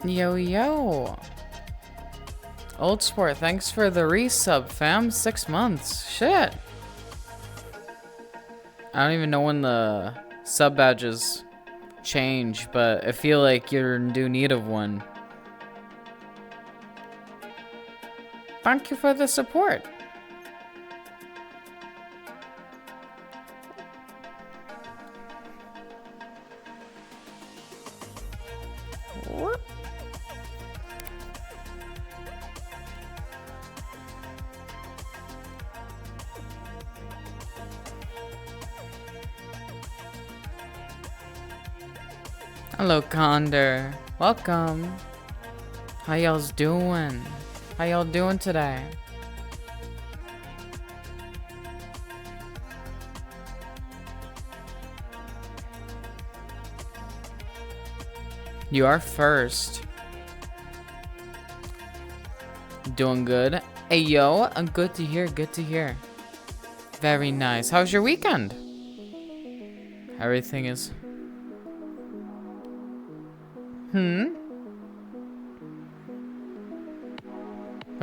Yo, yo. Old Sport, thanks for the resub, fam. 6 months. Shit. I don't even know when the sub badges change, but I feel like you're in due need of one. Thank you for the support. Hello, Condor. Welcome. How y'all's doing? How y'all doing today? You are first. Doing good. Hey, yo. Good to hear. Good to hear. Very nice. How's your weekend? Everything is... What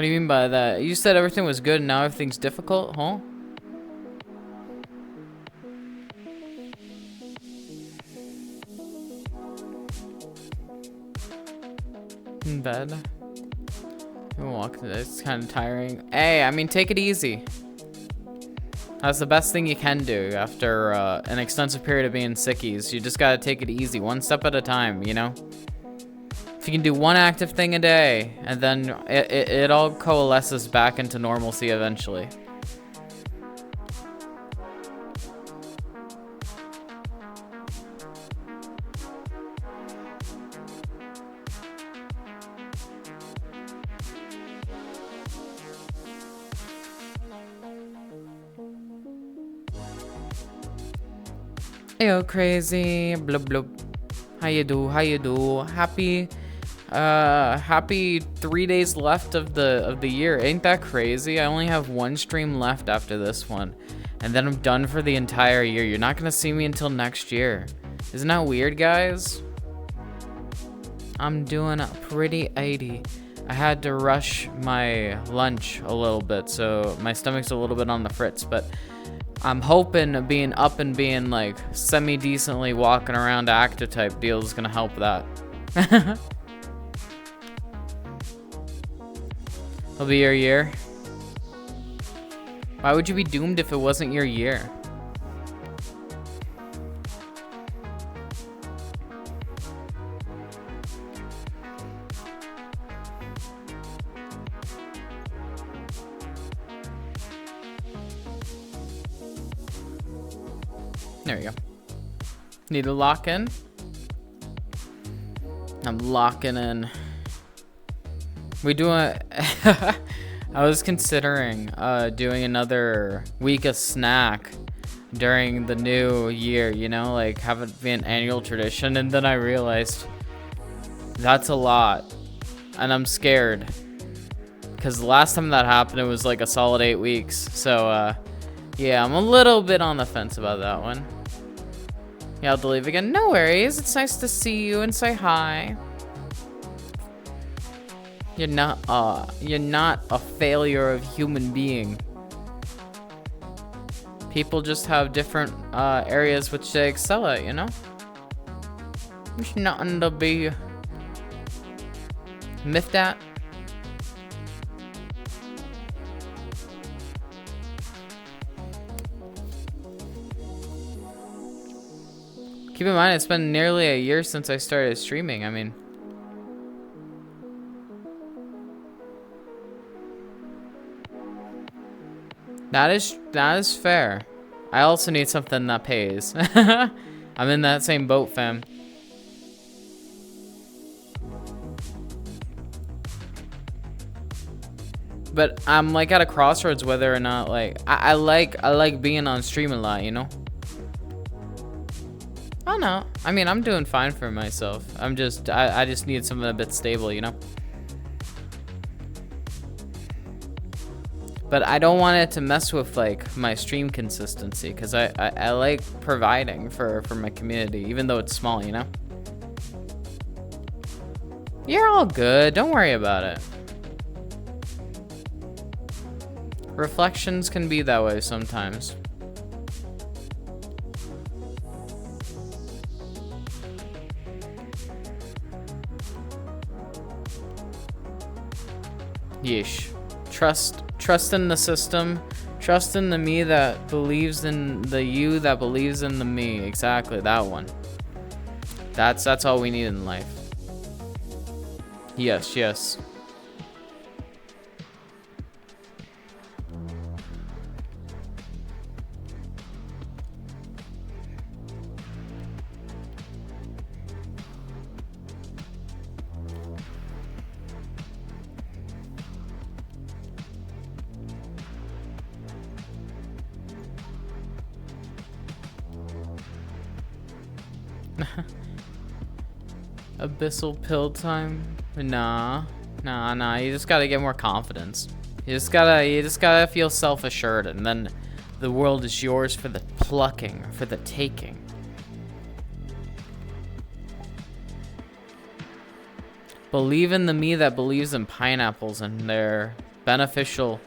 do you mean by that? You said everything was good and now everything's difficult, huh? In bed. I'm walking. It's kind of tiring. Hey, I mean, take it easy. That's the best thing you can do after an extensive period of being sickies. You just gotta take it easy, one step at a time, you know? If you can do one active thing a day, and then it all coalesces back into normalcy eventually. Ayo, crazy. Blub blub. How you do? How you do? Happy 3 days left of the year. Ain't that crazy? I only have one stream left after this one, and then I'm done for the entire year. You're not gonna see me until next year. Isn't that weird, guys? I'm doing pretty 80. I had to rush my lunch a little bit, so my stomach's a little bit on the fritz, but I'm hoping being up and being like semi-decently walking around active type deal is gonna help that. It'll be your year. Why would you be doomed if it wasn't your year? There we go. Need to lock in? I'm locking in. We do a... I was considering doing another week of snack during the new year, you know, like have it be an annual tradition, and then I realized that's a lot, and I'm scared because the last time that happened it was like a solid 8 weeks, so yeah, I'm a little bit on the fence about that one. Yeah, I'll leave again. No worries, it's nice to see you and say hi. You're not a failure of human being. People just have different areas which they excel at, you know? There's nothing to be miffed at. Keep in mind, it's been nearly a year since I started streaming. I mean, that is fair. I also need something that pays. I'm in that same boat, fam. But I'm like at a crossroads whether or not like I like being on stream a lot, you know? Oh no. I mean, I'm doing fine for myself. I just need something a bit stable, you know? But I don't want it to mess with like my stream consistency, because I like providing for my community, even though it's small, you know? You're all good. Don't worry about it. Reflections can be that way sometimes. Yeesh. Trust in the system. Trust in the me that believes in the you that believes in the me. Exactly, that one. That's all we need in life. Yes, yes. Abyssal pill time? Nah. You just gotta get more confidence. You just gotta feel self-assured, and then the world is yours for the plucking, for the taking. Believe in the me that believes in pineapples and their beneficial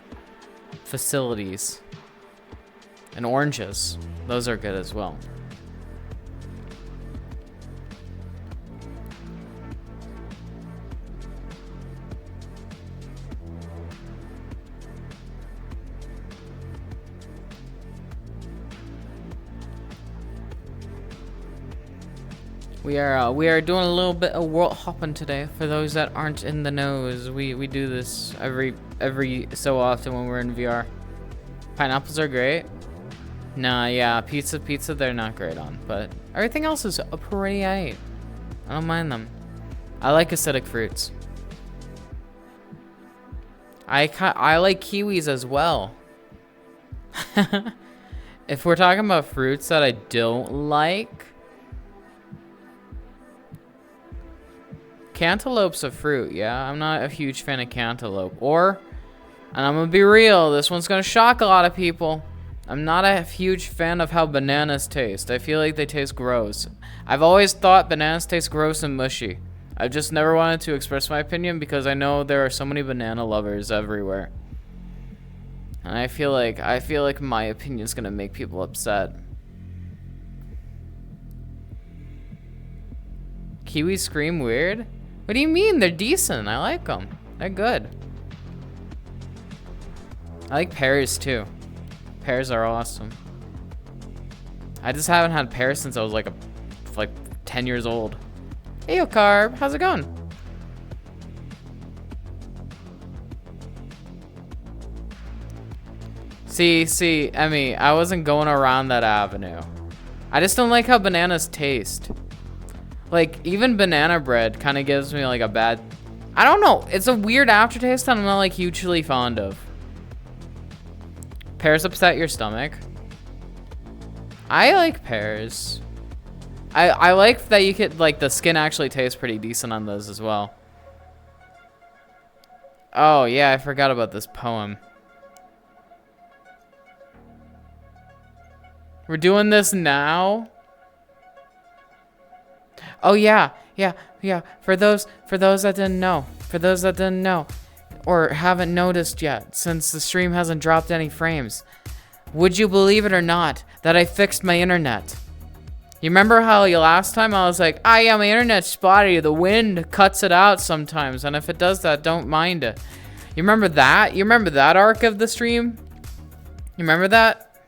facilities. And oranges. Those are good as well. We are doing a little bit of world hopping today. For those that aren't in the knows, we do this every so often when we're in VR. Pineapples are great. Nah, yeah, pizza they're not great on, but everything else is pretty aight. I don't mind them. I like acidic fruits. I like kiwis as well. If we're talking about fruits that I don't like, cantaloupe's a fruit, yeah. I'm not a huge fan of cantaloupe. And I'm gonna be real, this one's gonna shock a lot of people. I'm not a huge fan of how bananas taste. I feel like they taste gross. I've always thought bananas taste gross and mushy. I've just never wanted to express my opinion because I know there are so many banana lovers everywhere. And I feel like my opinion is gonna make people upset. Kiwis scream weird? What do you mean? They're decent. I like them. They're good. I like pears too. Pears are awesome. I just haven't had pears since I was like 10 years old. Hey, yo, Carb. How's it going? See, Emmy, I wasn't going around that avenue. I just don't like how bananas taste. Like, even banana bread kind of gives me like a bad... I don't know. It's a weird aftertaste that I'm not like hugely fond of. Pears upset your stomach. I like pears. I like that you could, like, the skin actually tastes pretty decent on those as well. Oh, yeah, I forgot about this poem. We're doing this now? Oh, yeah. For those that didn't know, or haven't noticed yet, since the stream hasn't dropped any frames, would you believe it or not that I fixed my internet? You remember how last time I was like, yeah, my internet's spotty. The wind cuts it out sometimes, and if it does that, don't mind it. You remember that? You remember that arc of the stream? You remember that?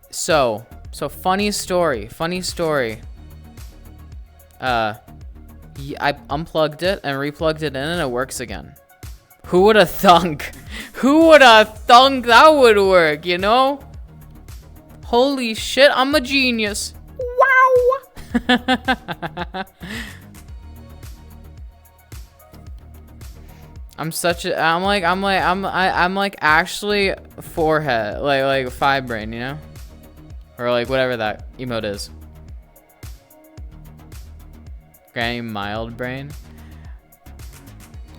So funny story. I unplugged it and replugged it in and it works again. Who would have thunk? Who would have thunk that would work, you know? Holy shit, I'm a genius. Wow. I'm like actually forehead, like five brain, you know? Or like whatever that emote is. Granny mild brain.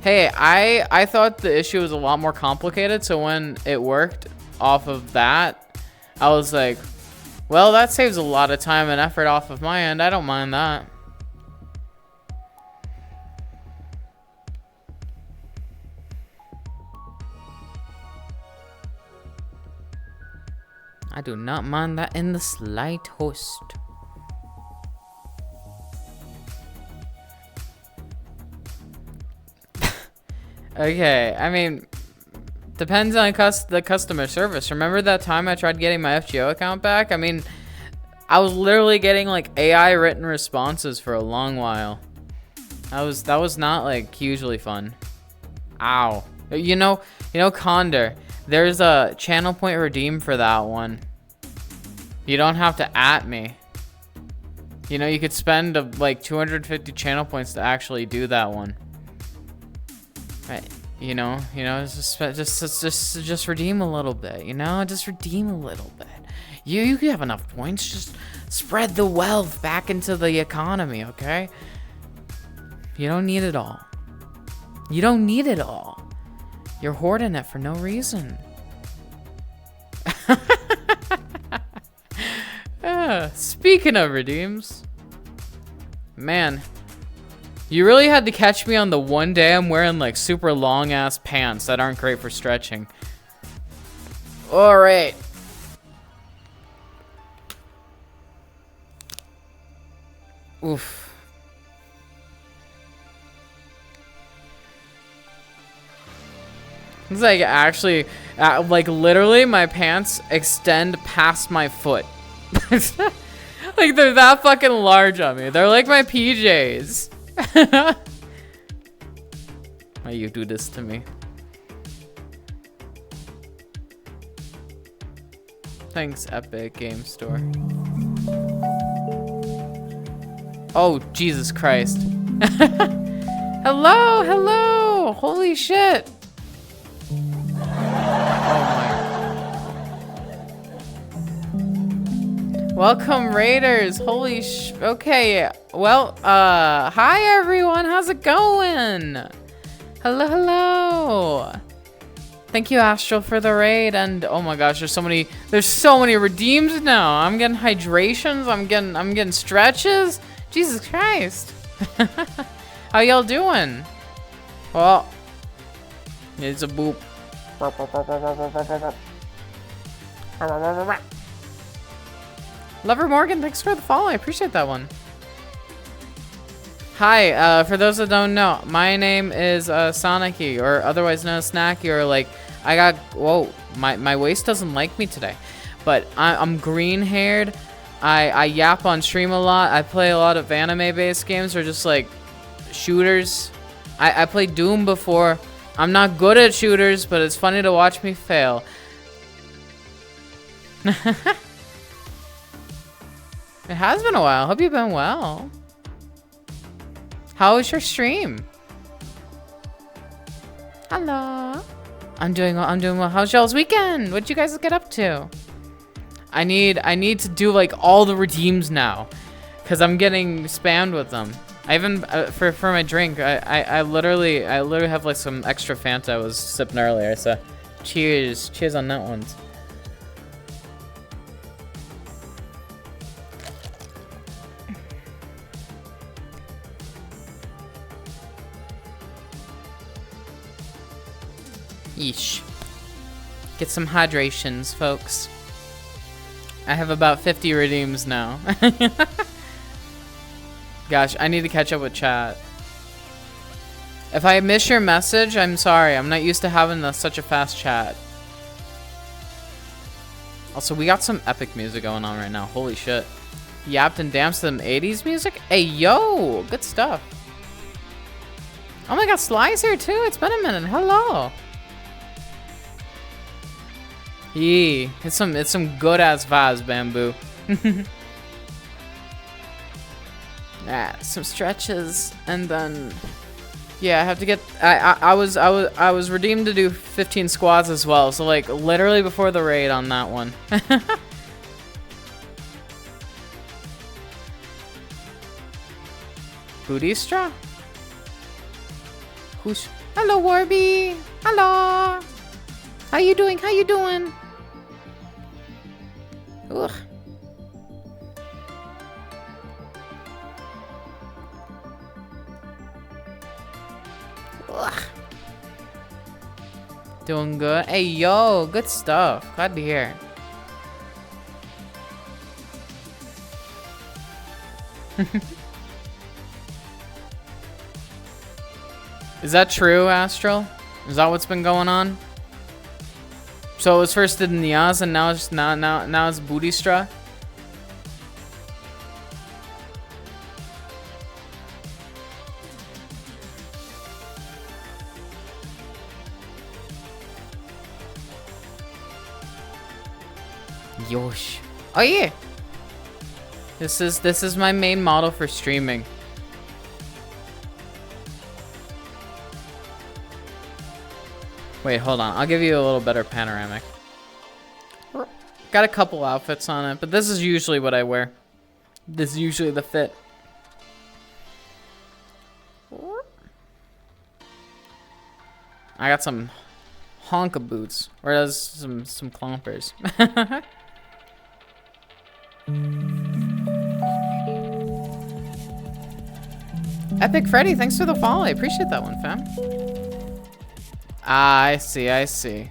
Hey, I thought the issue was a lot more complicated, so when it worked off of that, I was like, well, that saves a lot of time and effort off of my end. I don't mind that. I do not mind that in the slightest. Okay, I mean, depends on the customer service. Remember that time I tried getting my FGO account back? I mean, I was literally getting like AI written responses for a long while. That was not like hugely fun. Ow. You know, Condor, there's a channel point redeem for that one. You don't have to at me. You know, you could spend like 250 channel points to actually do that one. Right. You know, just redeem a little bit, you know? Just redeem a little bit. You have enough points, just spread the wealth back into the economy, okay? You don't need it all. You don't need it all. You're hoarding it for no reason. Speaking of redeems, man, you really had to catch me on the one day I'm wearing like super long ass pants that aren't great for stretching. All right. Oof. It's like actually, like literally my pants extend past my foot. Like they're that fucking large on me. They're like my PJs. Why you do this to me? Thanks, Epic Game Store. Oh, Jesus Christ. Hello, hello. Holy shit. Welcome, Raiders. Holy sh... Okay, well, hi, everyone. How's it going? Hello, hello. Thank you, Astral, for the raid. And, oh my gosh, there's so many redeems now. I'm getting hydrations. I'm getting stretches. Jesus Christ. How y'all doing? Well, it's a boop. Lover Morgan, thanks for the follow. I appreciate that one. Hi, for those that don't know, my name is Sonicy, or otherwise known as Snacky, or like, whoa, my waist doesn't like me today. But I'm green-haired, I yap on stream a lot, I play a lot of anime-based games, or just like, shooters. I played Doom before. I'm not good at shooters, but it's funny to watch me fail. It has been a while. Hope you've been well. How was your stream? Hello. I'm doing well. How's y'all's weekend? What'd you guys get up to? I need to do like all the redeems now, cause I'm getting spammed with them. I even for my drink, I literally have like some extra Fanta I was sipping earlier. So, cheers on that one. Yeesh. Get some hydrations, folks. I have about 50 redeems now. Gosh, I need to catch up with chat. If I miss your message, I'm sorry. I'm not used to having such a fast chat. Also, we got some epic music going on right now. Holy shit. Yapped and danced to some 80s music? Hey, yo! Good stuff. Oh my god, Sly's here too. It's been a minute. Hello. Yee, it's some good ass vibes, Bamboo. Some stretches, and then yeah, I have to get. I was redeemed to do 15 squats as well. So like literally before the raid on that one. Booty straw. Who's? Hello, Warby. Hello. How you doing? How you doing? Ugh. Ugh. Doing good. Hey, yo, good stuff. Glad to hear. Is that true, Astral? Is that what's been going on? So it was first in Niaz and now it's now it's Bootystra? Yosh. Oh yeah. This is my main model for streaming. Wait, hold on. I'll give you a little better panoramic. Got a couple outfits on it, but this is usually what I wear. This is usually the fit. I got some honka boots, or does some clompers. Epic Freddy, thanks for the follow. I appreciate that one, fam. Ah, I see, I see.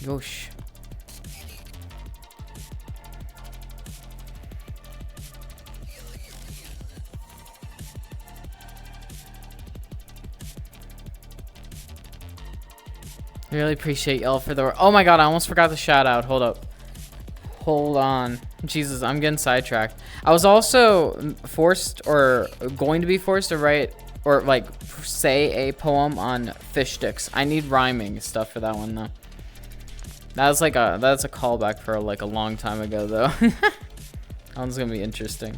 Yosh. I really appreciate y'all for the... Oh my god, I almost forgot the shout out. Hold up. Hold on. Jesus, I'm getting sidetracked. I was also forced, or going to be forced to write, or like say a poem on fish sticks. I need rhyming stuff for that one though. That's like that's a callback for like a long time ago though. That one's gonna be interesting.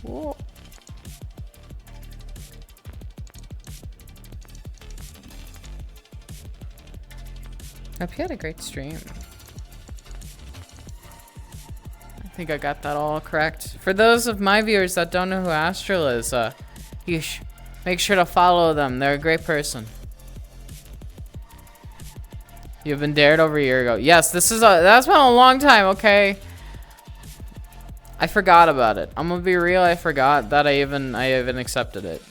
Whoa. Hope you had a great stream. I think I got that all correct. For those of my viewers that don't know who Astral is, make sure to follow them. They're a great person. You've been dared over a year ago. Yes, that's been a long time, okay? I forgot about it. I'm gonna be real, I forgot that I even accepted it.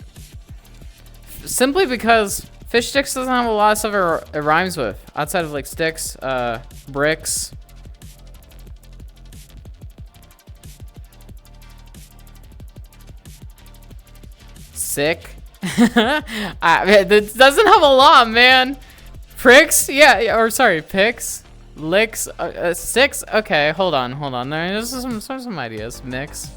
Simply because fish sticks doesn't have a lot of stuff it rhymes with. Outside of like sticks, bricks. Sick. It doesn't have a lot, man. Pricks? Yeah, or sorry, picks, licks, sticks. Okay, hold on. There's some ideas. Mix.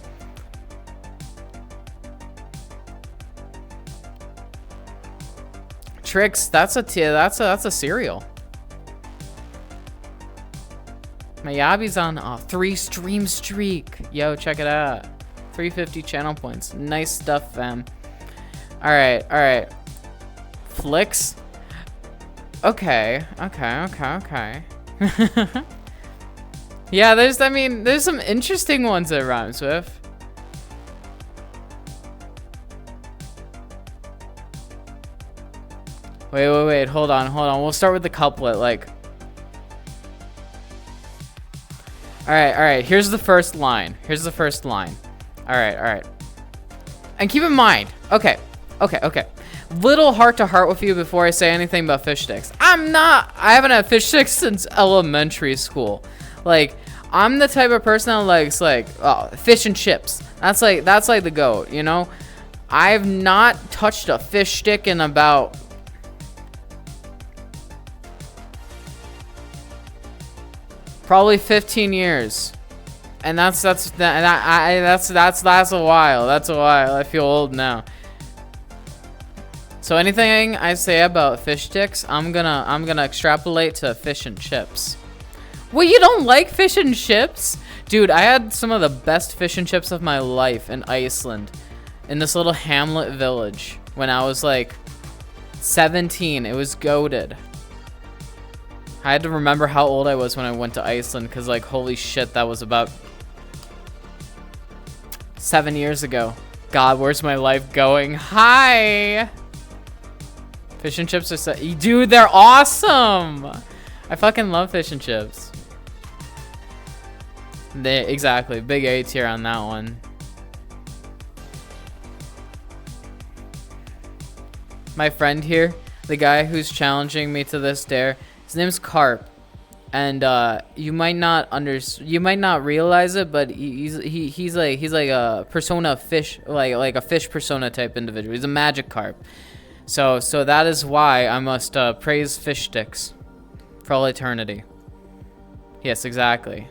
Tricks. That's a cereal. My Yabi's on a 3-stream streak. Yo, check it out. 350 channel points. Nice stuff, fam. All right. Flicks. Okay. Yeah, there's some interesting ones that it rhymes with. Wait, hold on. We'll start with the couplet, like. All right, here's the first line. All right. And keep in mind, okay. Little heart to heart with you before I say anything about fish sticks. I haven't had fish sticks since elementary school. Like, I'm the type of person that likes like fish and chips. That's like the GOAT, you know? I've not touched a fish stick in about probably 15 years. And that's a while. I feel old now. So anything I say about fish sticks, I'm gonna extrapolate to fish and chips. Well, you don't like fish and chips? Dude, I had some of the best fish and chips of my life in Iceland, in this little hamlet village, when I was like 17. It was goated. I had to remember how old I was when I went to Iceland, because like, holy shit, that was about 7 years ago. God, where's my life going? Hi! Fish and chips are so... Dude, they're awesome! I fucking love fish and chips. Exactly. Big A tier on that one. My friend here, the guy who's challenging me to this dare, his name's Carp. and you might not realize it, but he's like a persona fish, like a fish persona type individual. He's a magic carp. So that is why I must praise fish sticks for all eternity. Yes, exactly.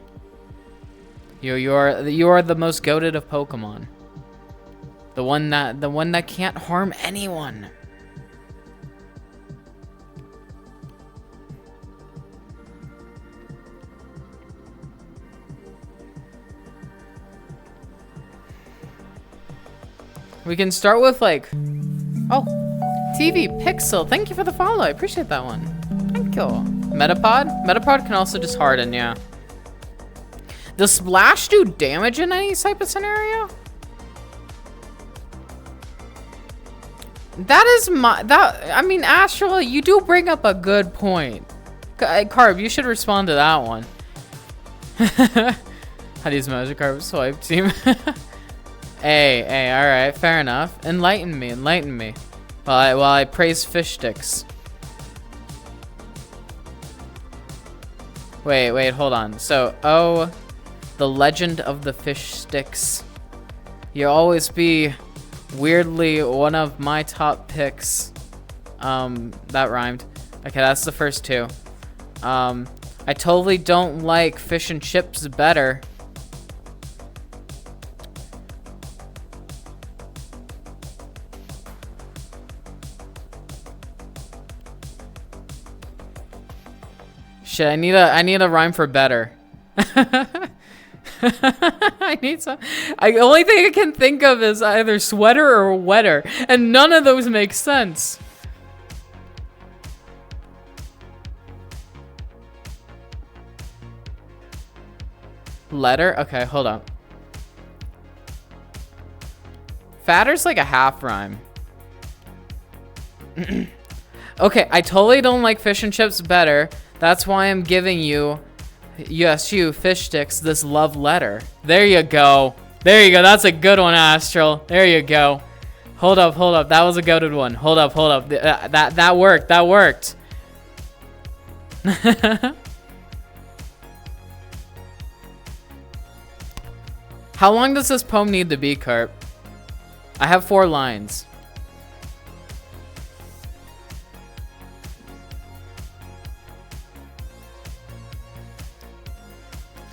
You are the most goated of Pokemon. The one that can't harm anyone. We can start with like, oh, TV Pixel. Thank you for the follow. I appreciate that one. Thank you. Metapod? Metapod can also just harden, yeah. Does Splash do damage in any type of scenario? I mean, Astral, you do bring up a good point. Carb, you should respond to that one. How do you use Magikarp swipe team? Hey, alright, fair enough. Enlighten me. While I praise fish sticks. Wait, hold on. So, oh, the legend of the fish sticks. You'll always be weirdly one of my top picks. That rhymed. Okay, that's the first two. I totally don't like fish and chips better. Shit, I need a rhyme for better. I need some. The only thing I can think of is either sweater or wetter, and none of those make sense. Letter? Okay, hold on. Fatter's like a half rhyme. Okay, I totally don't like fish and chips better. That's why I'm giving you, yes, you fish sticks, this love letter. There you go. That's a good one, Astral. There you go. Hold up. That was a goated one. Hold up. That worked. How long does this poem need to be, Carp? I have 4 lines.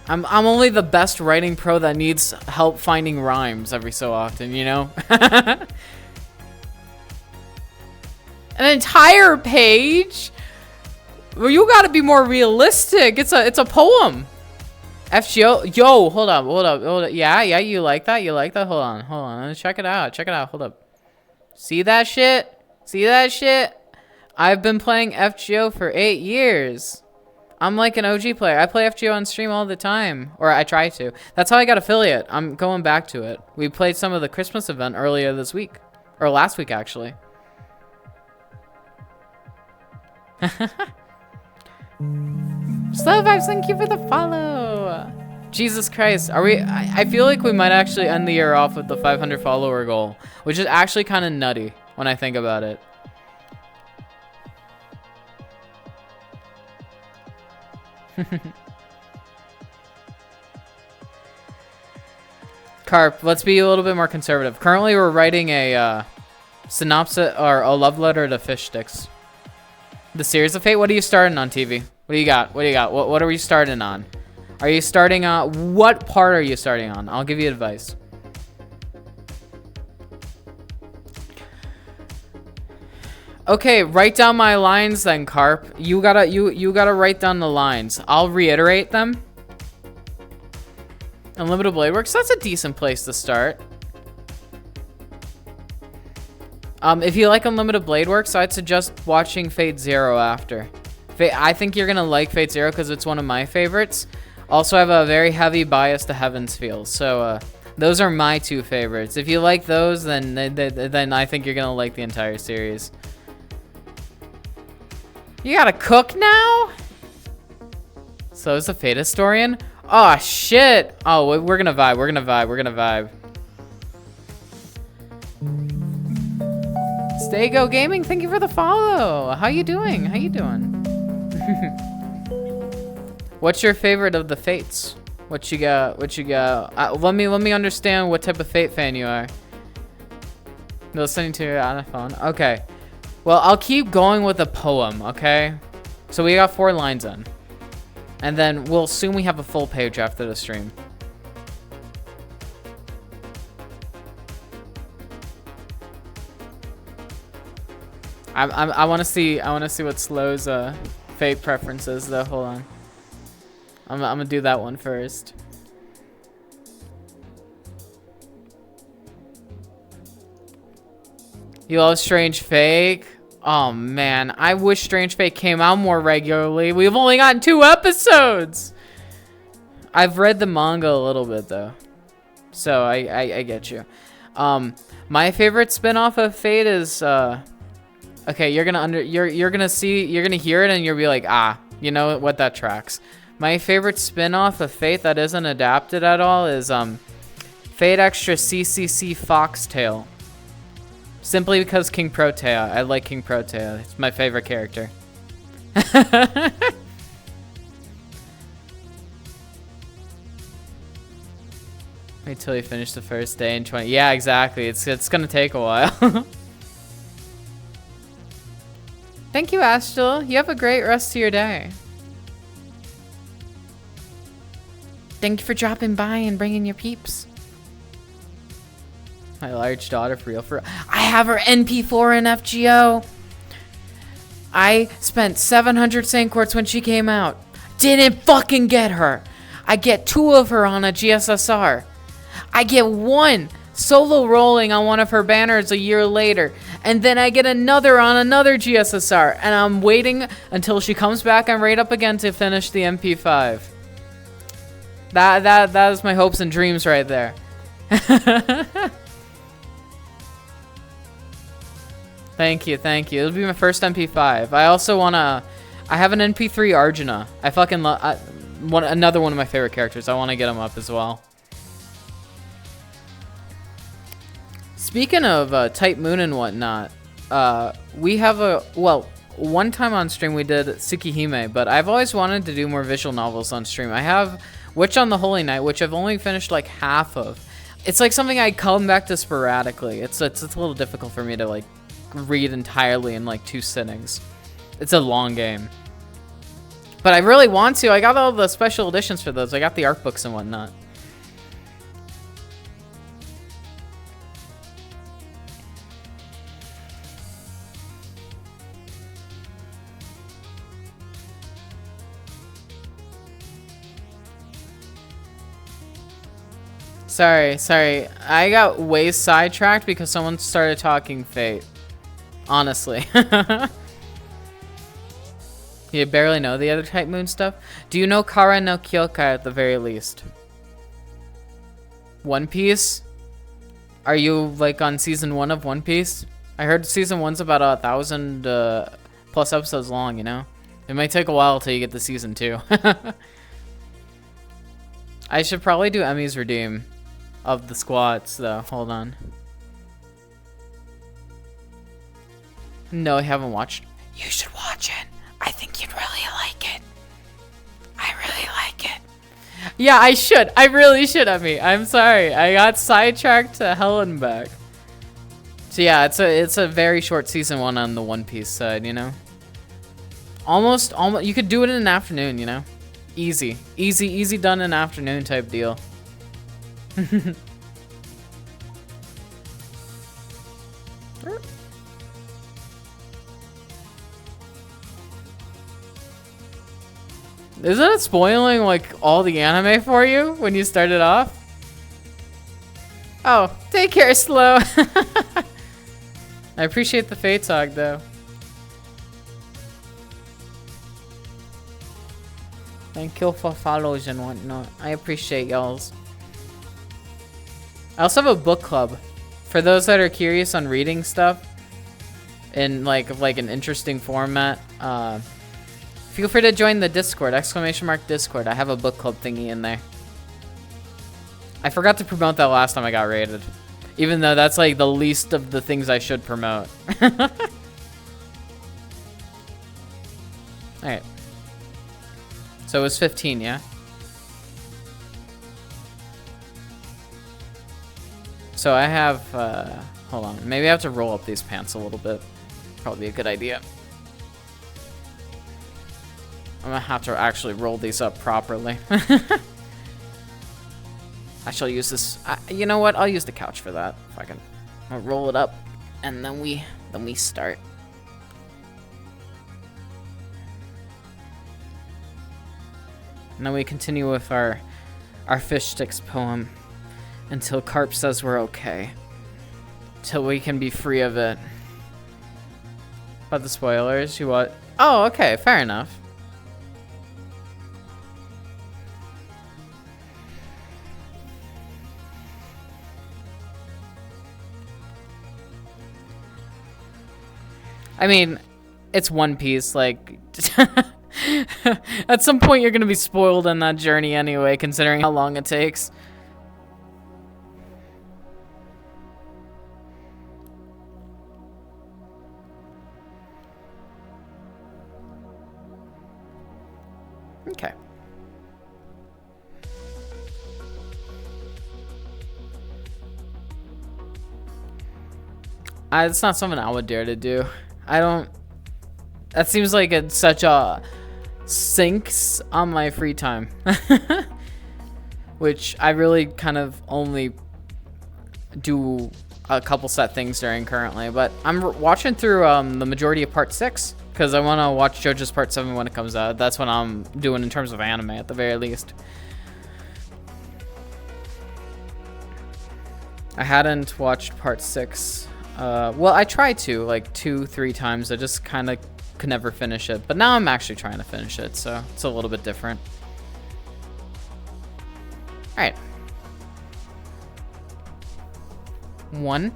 I'm only the best writing pro that needs help finding rhymes every so often, you know? An entire page? Well, you gotta be more realistic. It's a poem. FGO, yo, hold up. Yeah, you like that? Hold on. Let's check it out. Hold up. See that shit? I've been playing FGO for 8 years. I'm like an OG player. I play FGO on stream all the time. Or I try to. That's how I got affiliate. I'm going back to it. We played some of the Christmas event earlier this week. Or last week, actually. Slow Vibes, thank you for the follow. Jesus Christ. I feel like we might actually end the year off with the 500 follower goal. Which is actually kind of nutty when I think about it. Carp, let's be a little bit more conservative. Currently, we're writing a synopsis or a love letter to fish sticks. The Series of Fate. What are you starting on, TV? What do you got? What are we starting on? Are you starting on what part are you starting on? I'll give you advice. Okay, write down my lines then, Carp. You gotta write down the lines. I'll reiterate them. Unlimited Blade Works, that's a decent place to start. If you like Unlimited Blade Works, I'd suggest watching Fate Zero after. I think you're gonna like Fate Zero because it's one of my favorites. Also, I have a very heavy bias to Heaven's Feel, so those are my 2 favorites. If you like those, then I think you're gonna like the entire series. You gotta cook now? So is the Fate Historian? Oh shit! Oh, we're gonna vibe. Stego Gaming, thank you for the follow. How you doing? What's your favorite of the fates? What you got? What you got? Let me understand what type of fate fan you are. Listening to your iPhone. Okay. Well, I'll keep going with a poem, okay? So we got 4 lines in. And then we'll assume we have a full page after the stream. I want to see what Slow's fate preferences though. Hold on. I'm gonna do that one first. You love Strange Fake? Oh man, I wish Strange Fake came out more regularly. We've only gotten 2 episodes. I've read the manga a little bit though, so I get you. My favorite spin-off of Fate is okay. You're gonna hear it and you'll be like, ah, you know what, that tracks. My favorite spin-off of Fate that isn't adapted at all is Fate Extra CCC Foxtail. Simply because King Protea. I like King Protea. It's my favorite character. Wait till you finish the first day in 20. Yeah, exactly. It's gonna take a while. Thank you, Astral. You have a great rest of your day. Thank you for dropping by and bringing your peeps. My large daughter, for real, I have her NP4 in FGO. I spent 700 Saint Quartz when she came out. Didn't fucking get her. I get 2 of her on a GSSR. I get 1 solo rolling on one of her banners a year later. And then I get another on another GSSR. And I'm waiting until she comes back and raid up again to finish the MP5. That is my hopes and dreams right there. Thank you. It'll be my first MP5. I also I have an MP3 Arjuna. I fucking love, another one of my favorite characters. I want to get him up as well. Speaking of Type Moon and whatnot, we have one time on stream we did Tsukihime, but I've always wanted to do more visual novels on stream. I have Witch on the Holy Night, which I've only finished like half of. It's like something I come back to sporadically. It's a little difficult for me to like read entirely in like 2 sittings. It's a long game, but I really want to. I got all the special editions for those. I got the art books and whatnot. Sorry. I got way sidetracked because someone started talking Fate. Honestly. You barely know the other Type Moon stuff? Do you know Kara no Kyokai at the very least? One Piece? Are you like on season 1 of One Piece? I heard season 1's about 1,000 plus episodes long, you know? It might take a while till you get to season 2. I should probably do Emmy's Redeem of the squats though. Hold on. No, I haven't watched. You should watch it. I think you'd really like it. I really like it. Yeah, I should. I really should, Emmy. I'm sorry. I got sidetracked to hell and back. So yeah, it's a very short season 1 on the One Piece side, you know? Almost, you could do it in an afternoon, you know? Easy done in an afternoon type deal. Isn't it spoiling like all the anime for you when you started off? Oh, take care, Slow. I appreciate the Fate talk though. Thank you for follows and whatnot. I appreciate y'all's. I also have a book club for those that are curious on reading stuff in like an interesting format. Feel free to join the Discord, !Discord. I have a book club thingy in there. I forgot to promote that last time I got raided, even though that's like the least of the things I should promote. Alright. So it was 15, yeah? So I have, hold on. Maybe I have to roll up these pants a little bit. Probably a good idea. I'm gonna have to actually roll these up properly. I shall use this. You know what? I'll use the couch for that. If I can, I'll roll it up, and then we start. And then we continue with our fish sticks poem until Carp says we're okay. Till we can be free of it. About the spoilers, you what? Oh, okay, fair enough. I mean, it's One Piece, like, at some point you're gonna be spoiled on that journey anyway, considering how long it takes. Okay. It's not something I would dare to do. I don't... That seems like it's such a sinks on my free time. Which I really kind of only do a couple set things during currently. But I'm watching through the majority of Part 6. Because I want to watch JoJo's Part 7 when it comes out. That's what I'm doing in terms of anime at the very least. I hadn't watched Part 6. Well, I tried to, like 2-3 times. I just kind of could never finish it. But now I'm actually trying to finish it, so it's a little bit different. Alright. 1.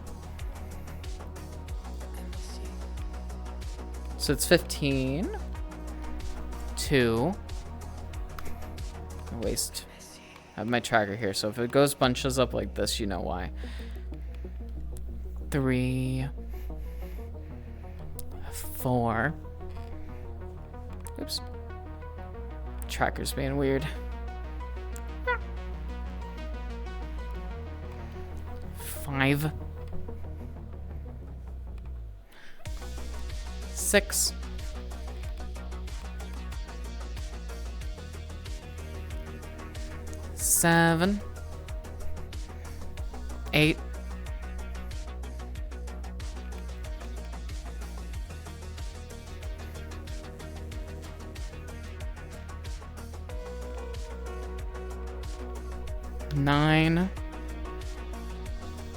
So it's 15. 2. Waste. I have my tracker here, so if it goes bunches up like this, you know why. 3, 4. Oops. Tracker's being weird. 5. 6. 7. 8. 9,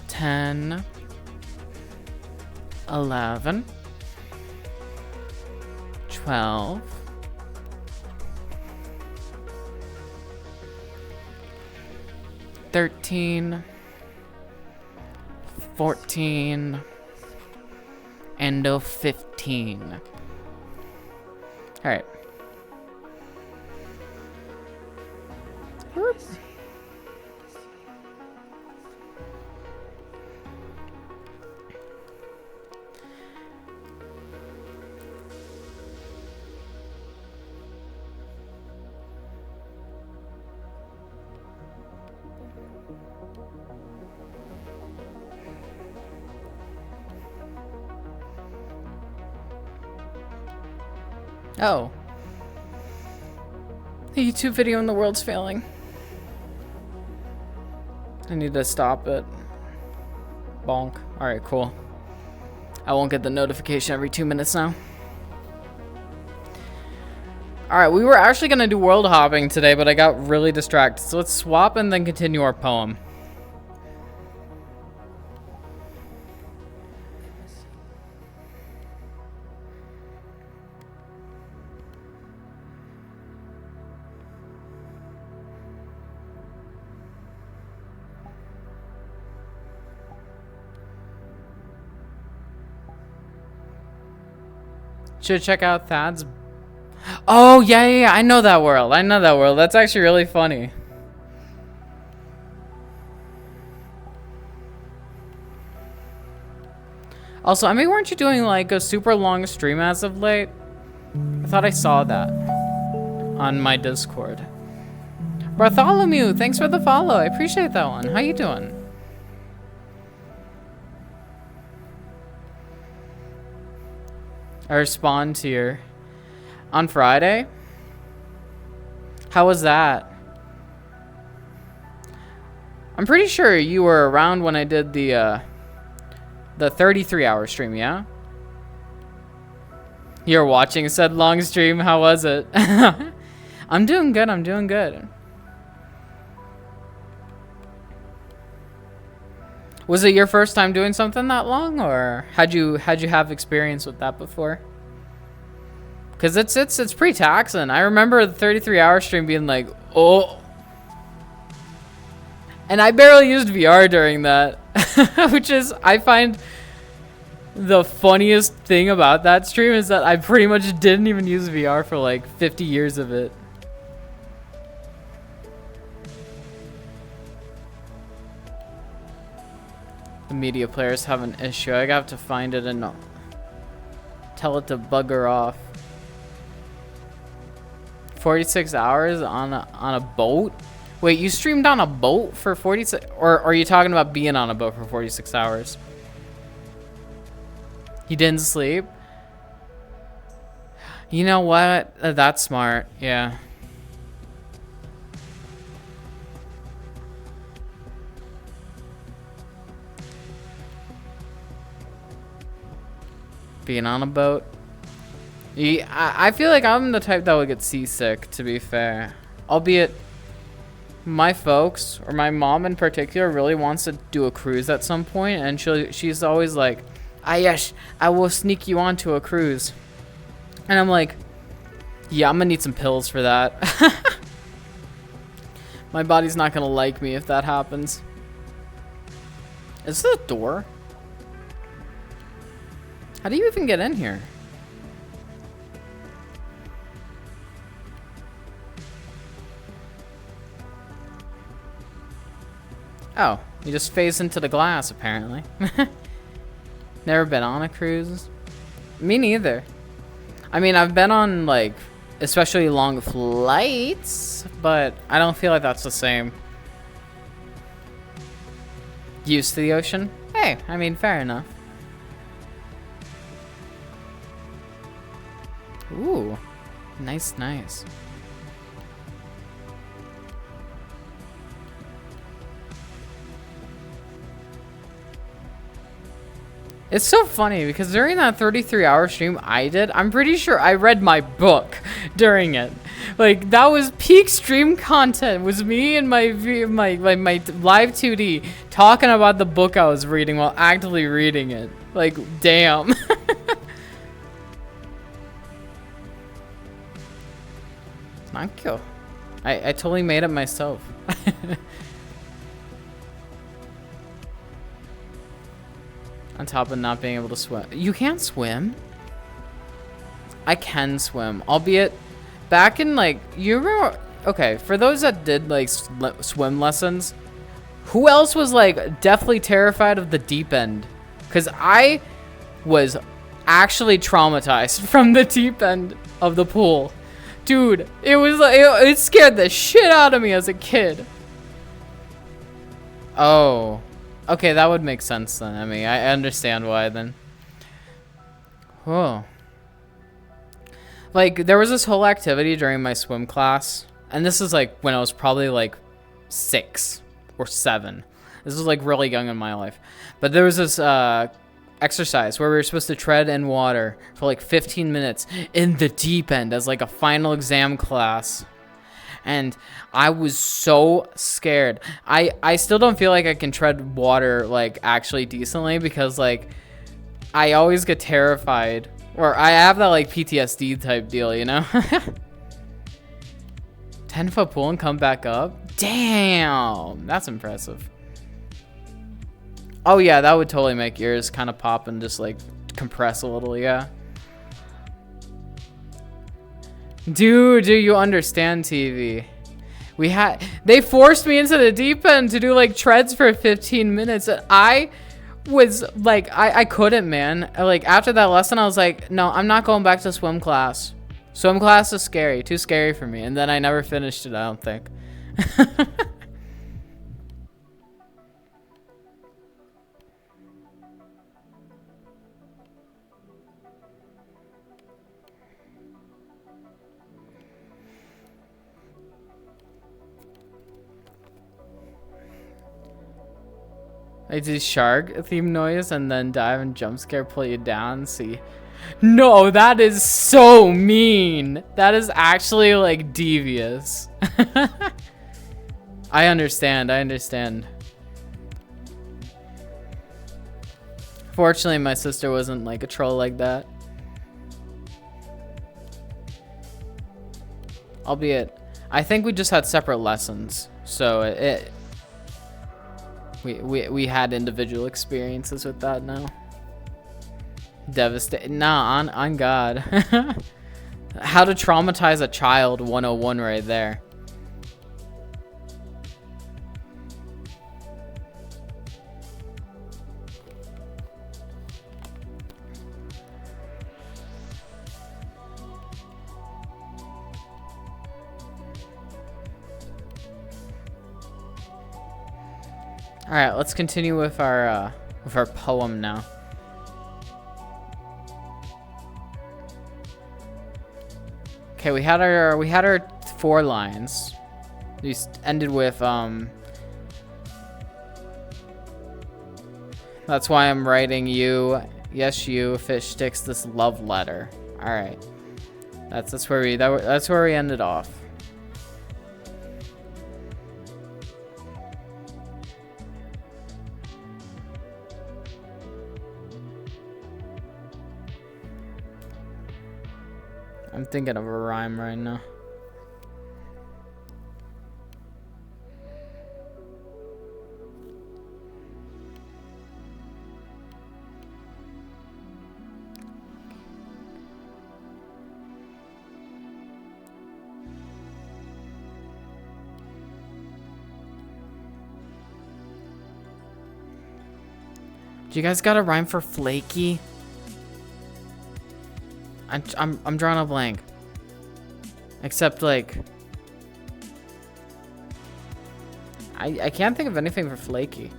10, 11, 12, 13, 14, and 15. All right. Whoops. Oh. The YouTube video in the world's failing. I need to stop it. Bonk. Alright, cool. I won't get the notification every 2 minutes now. Alright, we were actually going to do world hopping today, but I got really distracted. So let's swap and then continue our poem. Should check out Thad's. Oh, yeah, I know that world. I know that world. That's actually really funny. Also, I mean, weren't you doing like a super long stream as of late? I thought I saw that. on my Discord. Bartholomew, thanks for the follow. I appreciate that one. How you doing? I respond to your on Friday. How was that? I'm pretty sure you were around when I did the 33-hour stream, yeah? You're watching said long stream. How was it? I'm doing good. I'm doing good. Was it your first time doing something that long, or had you have experience with that before? Cause it's pretty taxing. I remember the 33-hour stream being like, oh, and I barely used VR during that, which is I find the funniest thing about that stream is that I pretty much didn't even use VR for like 50 years of it. The media players have an issue. I have to find it and tell it to bugger off. 46 hours on a boat? Wait, you streamed on a boat for 46, or are you talking about being on a boat for 46 hours? You didn't sleep? You know what? That's smart. Yeah. Being on a boat. I feel like I'm the type that would get seasick, to be fair. Albeit, my folks, or my mom in particular, really wants to do a cruise at some point, and she's always like, ah yes, I will sneak you onto a cruise. And I'm like, yeah, I'm gonna need some pills for that. My body's not gonna like me if that happens. Is this a door? How do you even get in here? Oh, you just phase into the glass, apparently. Never been on a cruise? Me neither. I mean, I've been on, like, especially long flights, but I don't feel like that's the same. Used to the ocean? Hey, I mean, fair enough. Ooh, nice, nice. It's so funny because during that 33-hour stream I did, I'm pretty sure I read my book during it. Like, that was peak stream content. Was me and my live 2D talking about the book I was reading while actively reading it. Like, damn. Thank you. I totally made it myself. On top of not being able to swim. You can't swim? I can swim. Albeit, back in, like, you remember... Okay, for those that did, like, swim lessons, who else was, like, deathly terrified of the deep end? Because I was actually traumatized from the deep end of the pool. Dude, it was like... It scared the shit out of me as a kid. Oh... Okay, that would make sense then. I mean, I understand why then. Whoa. Like, there was this whole activity during my swim class. And this is like when I was probably like 6 or 7. This was like really young in my life. But there was this exercise where we were supposed to tread in water for like 15 minutes in the deep end as like a final exam class. And I was so scared. I still don't feel like I can tread water like actually decently because like I always get terrified, or I have that like PTSD type deal, you know? 10-foot pool and come back up? Damn, that's impressive. Oh yeah, that would totally make yours kind of pop and just like compress a little, yeah. Dude, do you understand, TV? They forced me into the deep end to do like treads for 15 minutes. And I was like, I couldn't, man. Like after that lesson, I was like, no, I'm not going back to swim class. Swim class is scary. Too scary for me. And then I never finished it, I don't think. I do shark theme noise and then dive and jump scare, pull you down, see. No, that is so mean. That is actually like devious. I understand, I understand. Fortunately, my sister wasn't like a troll like that. Albeit, I think we just had separate lessons. So we had individual experiences with that now. Devastated. Nah, on God. How to traumatize a child 101 right there. All right, let's continue with our poem now. Okay, we had our 4 lines. We ended with that's why I'm writing you, yes you, fish sticks, this love letter. All right, that's where we ended off. I'm thinking of a rhyme right now. Do you guys got a rhyme for flaky? I'm drawing a blank. Except like I can't think of anything for flaky.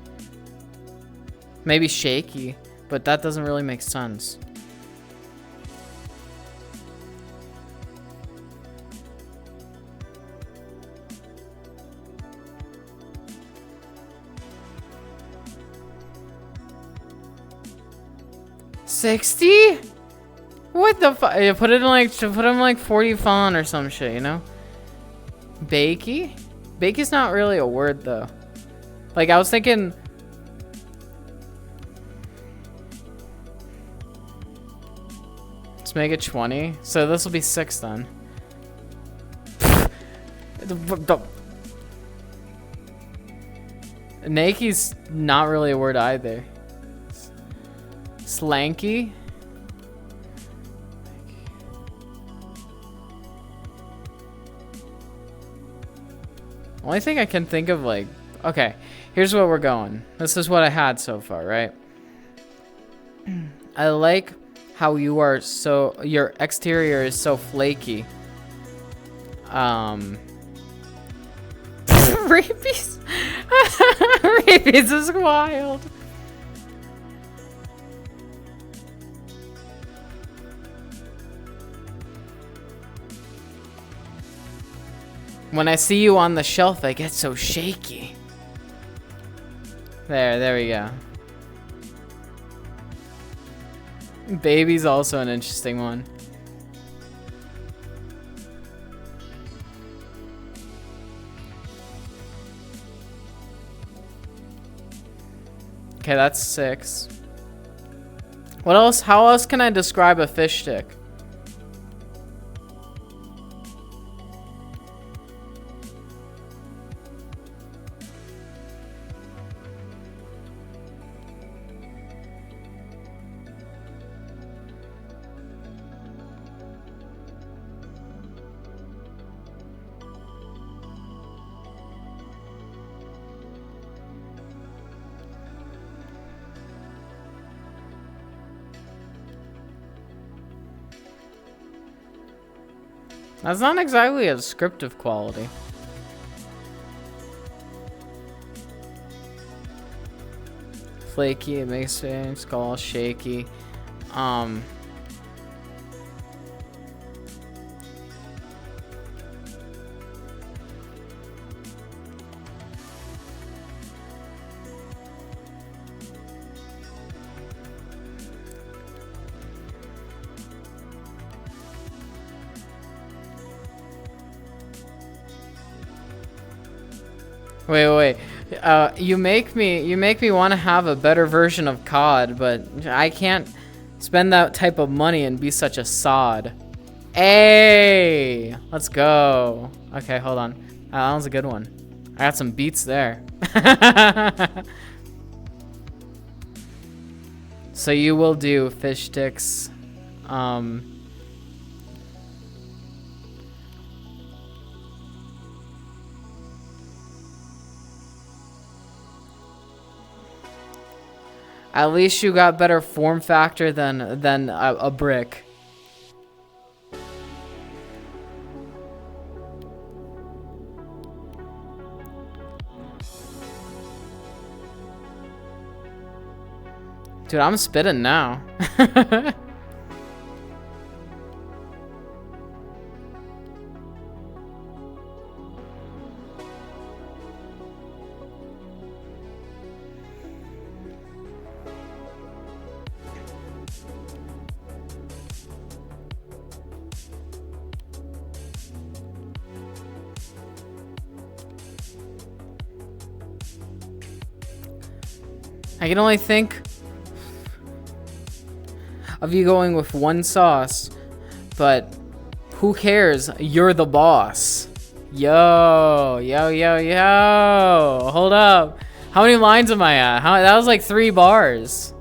Maybe shaky, but that doesn't really make sense. $60? What the fuck? You put it in like 40 font or some shit, you know? Bakey? Bakey's not really a word though. Like I was thinking. Let's make it 20. So this will be 6 then. Nake's not really a word either. Slanky? Only thing I can think of, like, okay, here's where we're going. This is what I had so far, right? I like how you are so, your exterior is so flaky. Rabies? Rabies is wild. When I see you on the shelf, I get so shaky. There we go. Baby's also an interesting one. Okay, that's 6. What else? How else can I describe a fish stick? That's not exactly a descriptive quality. Flaky, it makes it skull shaky. Wait. You make me want to have a better version of COD, but I can't spend that type of money and be such a sod. Hey, let's go. Okay, hold on. That was a good one. I got some beats there. So you will do fish sticks. At least you got better form factor than a brick. Dude, I'm spitting now. I can only think of you going with one sauce, but who cares? You're the boss. Yo. Hold up. How many lines am I at? That was like 3 bars.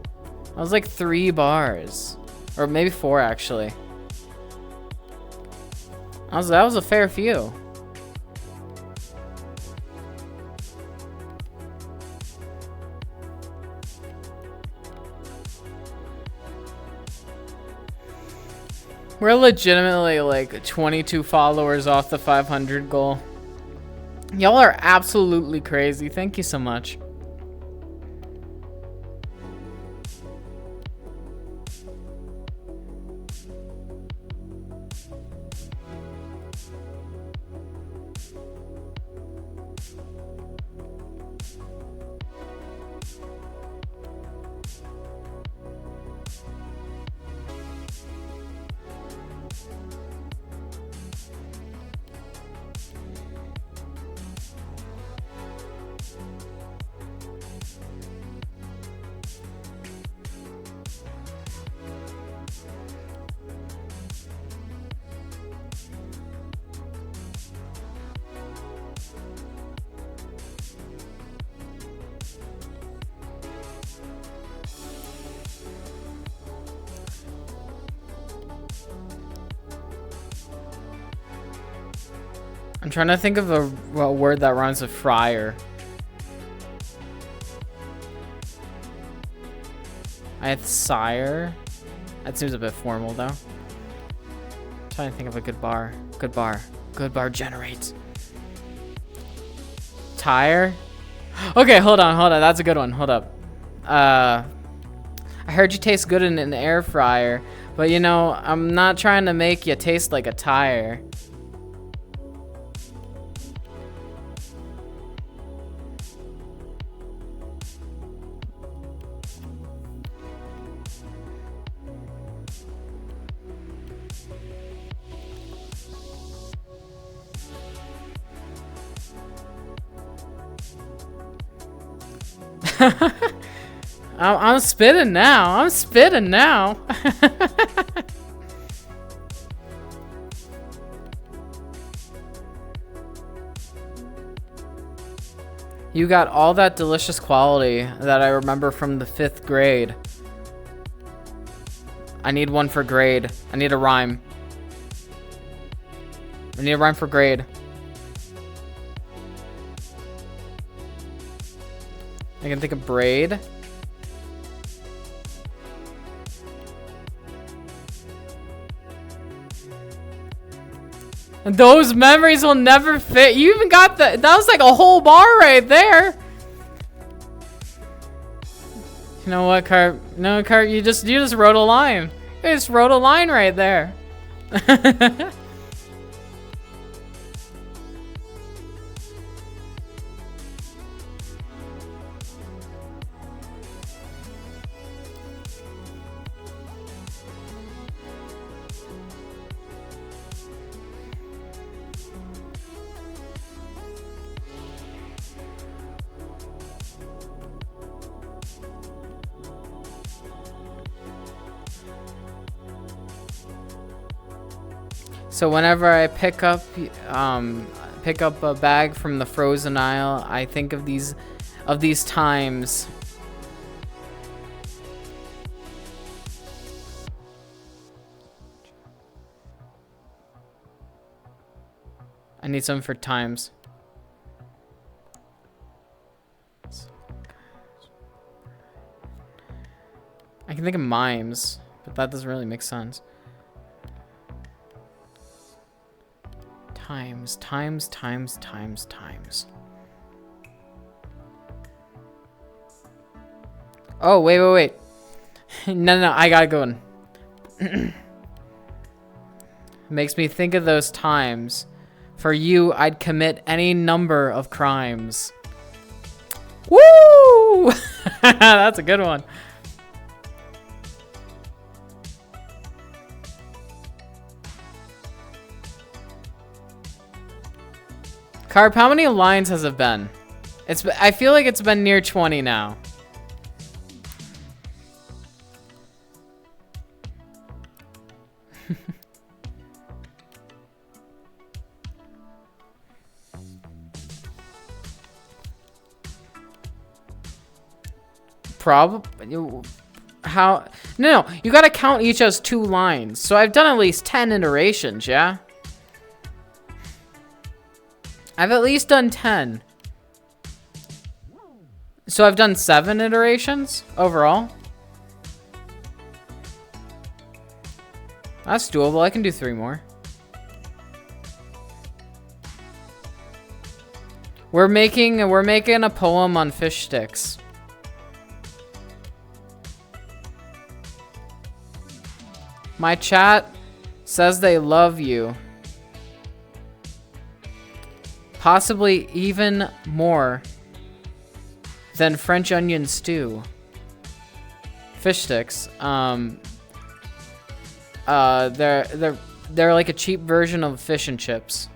That was like 3 bars. Or maybe 4, actually. That was a fair few. We're legitimately like 22 followers off the 500 goal. Y'all are absolutely crazy. Thank you so much. I'm trying to think of a word that rhymes with fryer. I had sire. That seems a bit formal though. I'm trying to think of a good bar. Good bar generates. Tire. Okay, hold on. That's a good one. Hold up. I heard you taste good in an air fryer, but you know, I'm not trying to make you taste like a tire. I'm spitting now. You got all that delicious quality that I remember from the 5th grade. I need one for grade. I need a rhyme. I need a rhyme for grade. I can think of braid. Those memories will never fit. You even got that was like a whole bar right there. You know what, Carp? No, Carp, you just wrote a line. You just wrote a line right there. So whenever I pick up a bag from the frozen aisle, I think of these times. I need some for times. I can think of mimes, but that doesn't really make sense. Times. Oh, wait. No, I gotta go in. Makes me think of those times. For you, I'd commit any number of crimes. Woo! That's a good one. Carp, how many lines has it been? I feel like it's been near 20 now. How? No, you gotta count each as 2 lines. So I've done at least 10 iterations, yeah? I've at least done 10. So I've done 7 iterations overall. That's doable. I can do 3 more. We're making a poem on fish sticks. My chat says they love you. Possibly even more than French onion stew. Fish sticks. They're like a cheap version of fish and chips.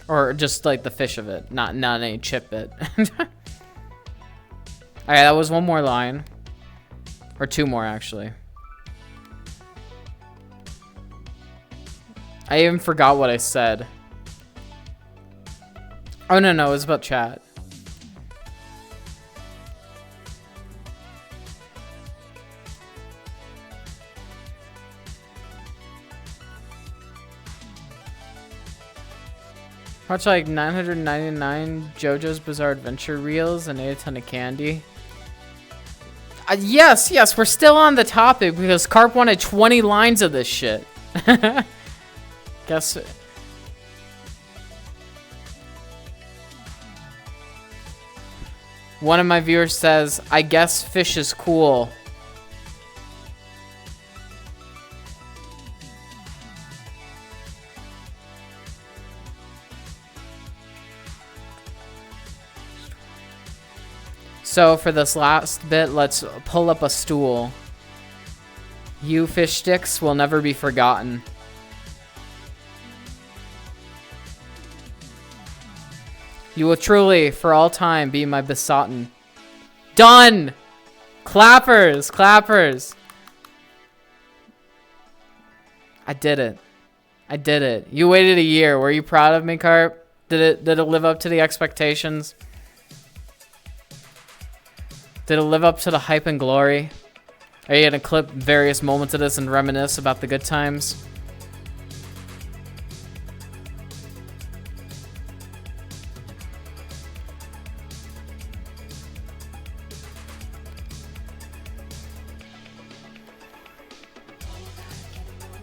Or just like the fish of it, not any chip bit. Alright, that was 1 more line. Or 2 more, actually. I even forgot what I said. Oh, no, it was about chat. Watch like 999 JoJo's Bizarre Adventure reels and ate a ton of candy. Yes, we're still on the topic because Carp wanted 20 lines of this shit. Guess. One of my viewers says, I guess fish is cool. So for this last bit, let's pull up a stool. You fish sticks will never be forgotten. You will truly, for all time, be my besotted. Done! Clappers! I did it. You waited a year. Were you proud of me, Carp? Did it live up to the expectations? Did it live up to the hype and glory? Are you gonna clip various moments of this and reminisce about the good times?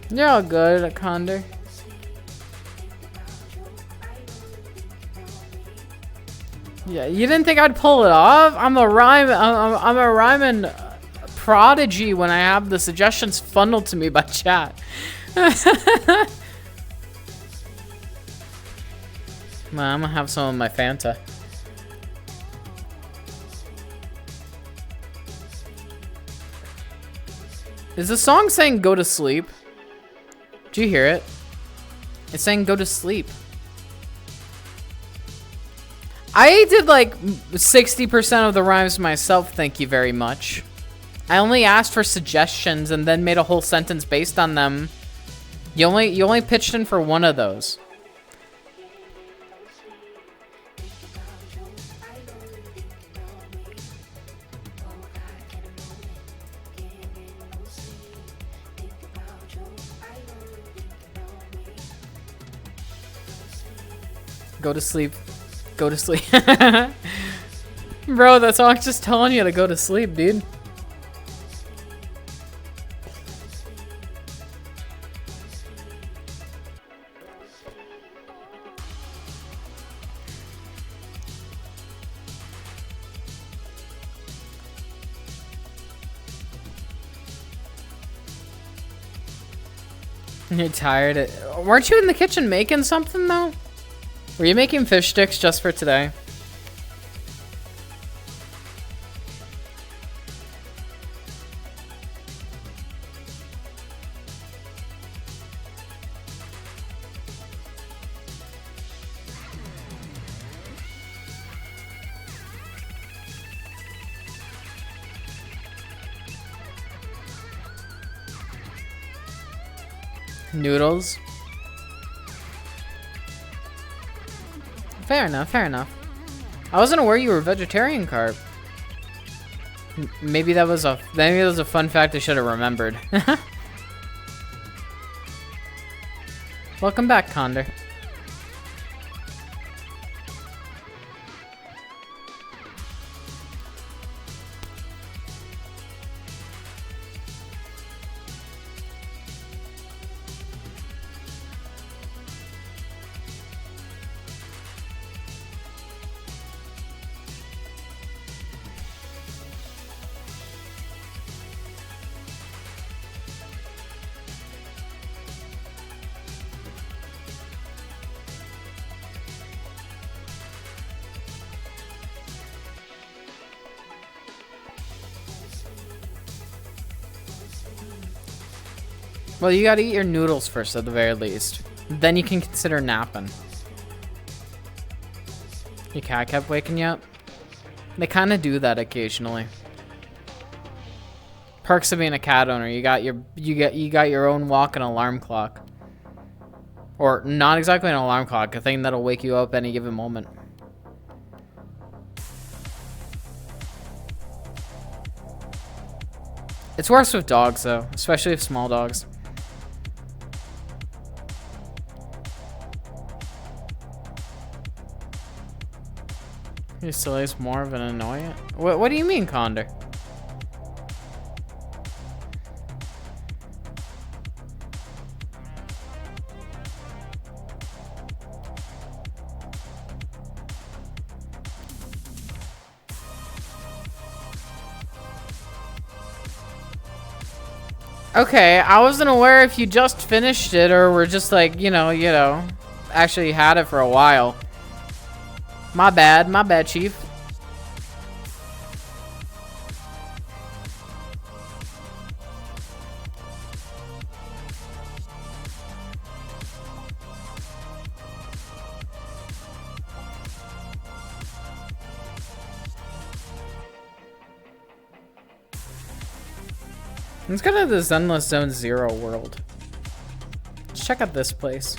You're all good, Condor. Yeah, you didn't think I'd pull it off? I'm a rhyming prodigy when I have the suggestions funneled to me by chat. Man, I'm gonna have some of my Fanta. Is the song saying go to sleep? Do you hear it? It's saying go to sleep. I did like 60% of the rhymes myself, thank you very much. I only asked for suggestions and then made a whole sentence based on them. You only pitched in for one of those. Go to sleep. Go to sleep. Bro, that song's just telling you to go to sleep, dude. You're tired. Weren't you in the kitchen making something, though? Were you making fish sticks just for today? Noodles. Fair enough, fair enough. I wasn't aware you were vegetarian, Carp. Maybe that was a fun fact I should have remembered. Welcome back, Condor. Well, you gotta eat your noodles first, at the very least. Then you can consider napping. Your cat kept waking you up? They kind of do that occasionally. Perks of being a cat owner: you got your own walking alarm clock, or not exactly an alarm clock, a thing that'll wake you up any given moment. It's worse with dogs, though, especially with small dogs. He still is more of an annoyance. What do you mean, Condor? Okay, I wasn't aware if you just finished it or were just like, you know, actually had it for a while. My bad, Chief. Let's go to the Zenless Zone Zero world. Let's check out this place.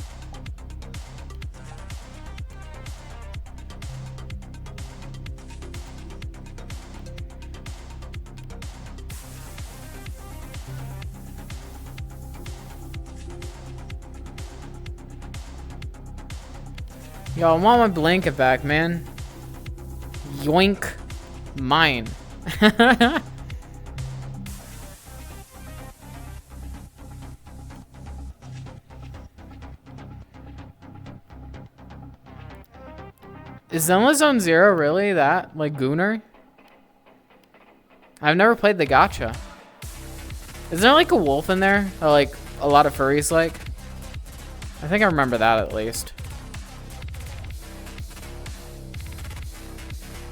Yo, I want my blanket back, man. Yoink. Mine. Is Zenless Zone Zero really that like Gooner? I've never played the gacha. Is there like a wolf in there? Or like a lot of furries like? I think I remember that at least.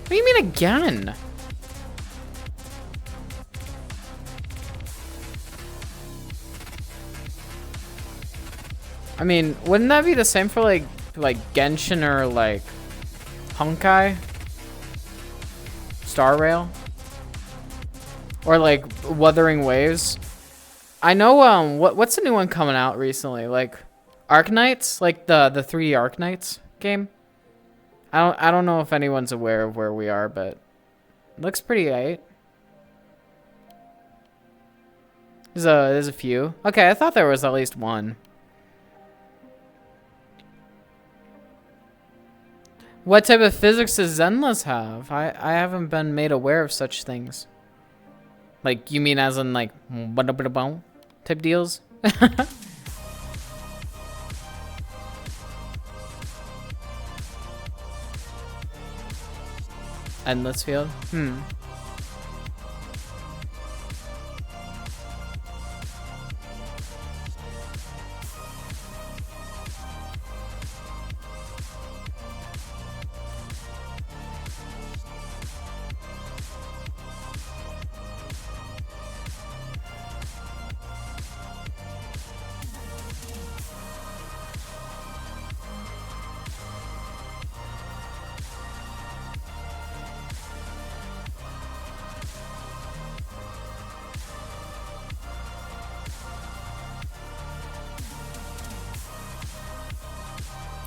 What do you mean again? I mean, wouldn't that be the same for like Genshin or like Honkai? Star Rail? Or like Wuthering Waves? I know what's the new one coming out recently? Like Arknights? Like the 3D Arknights game? I don't know if anyone's aware of where we are, but it looks pretty aight. There's a few. Okay, I thought there was at least one. What type of physics does Zenless have? I haven't been made aware of such things. Like, you mean as in like type deals? Endless field?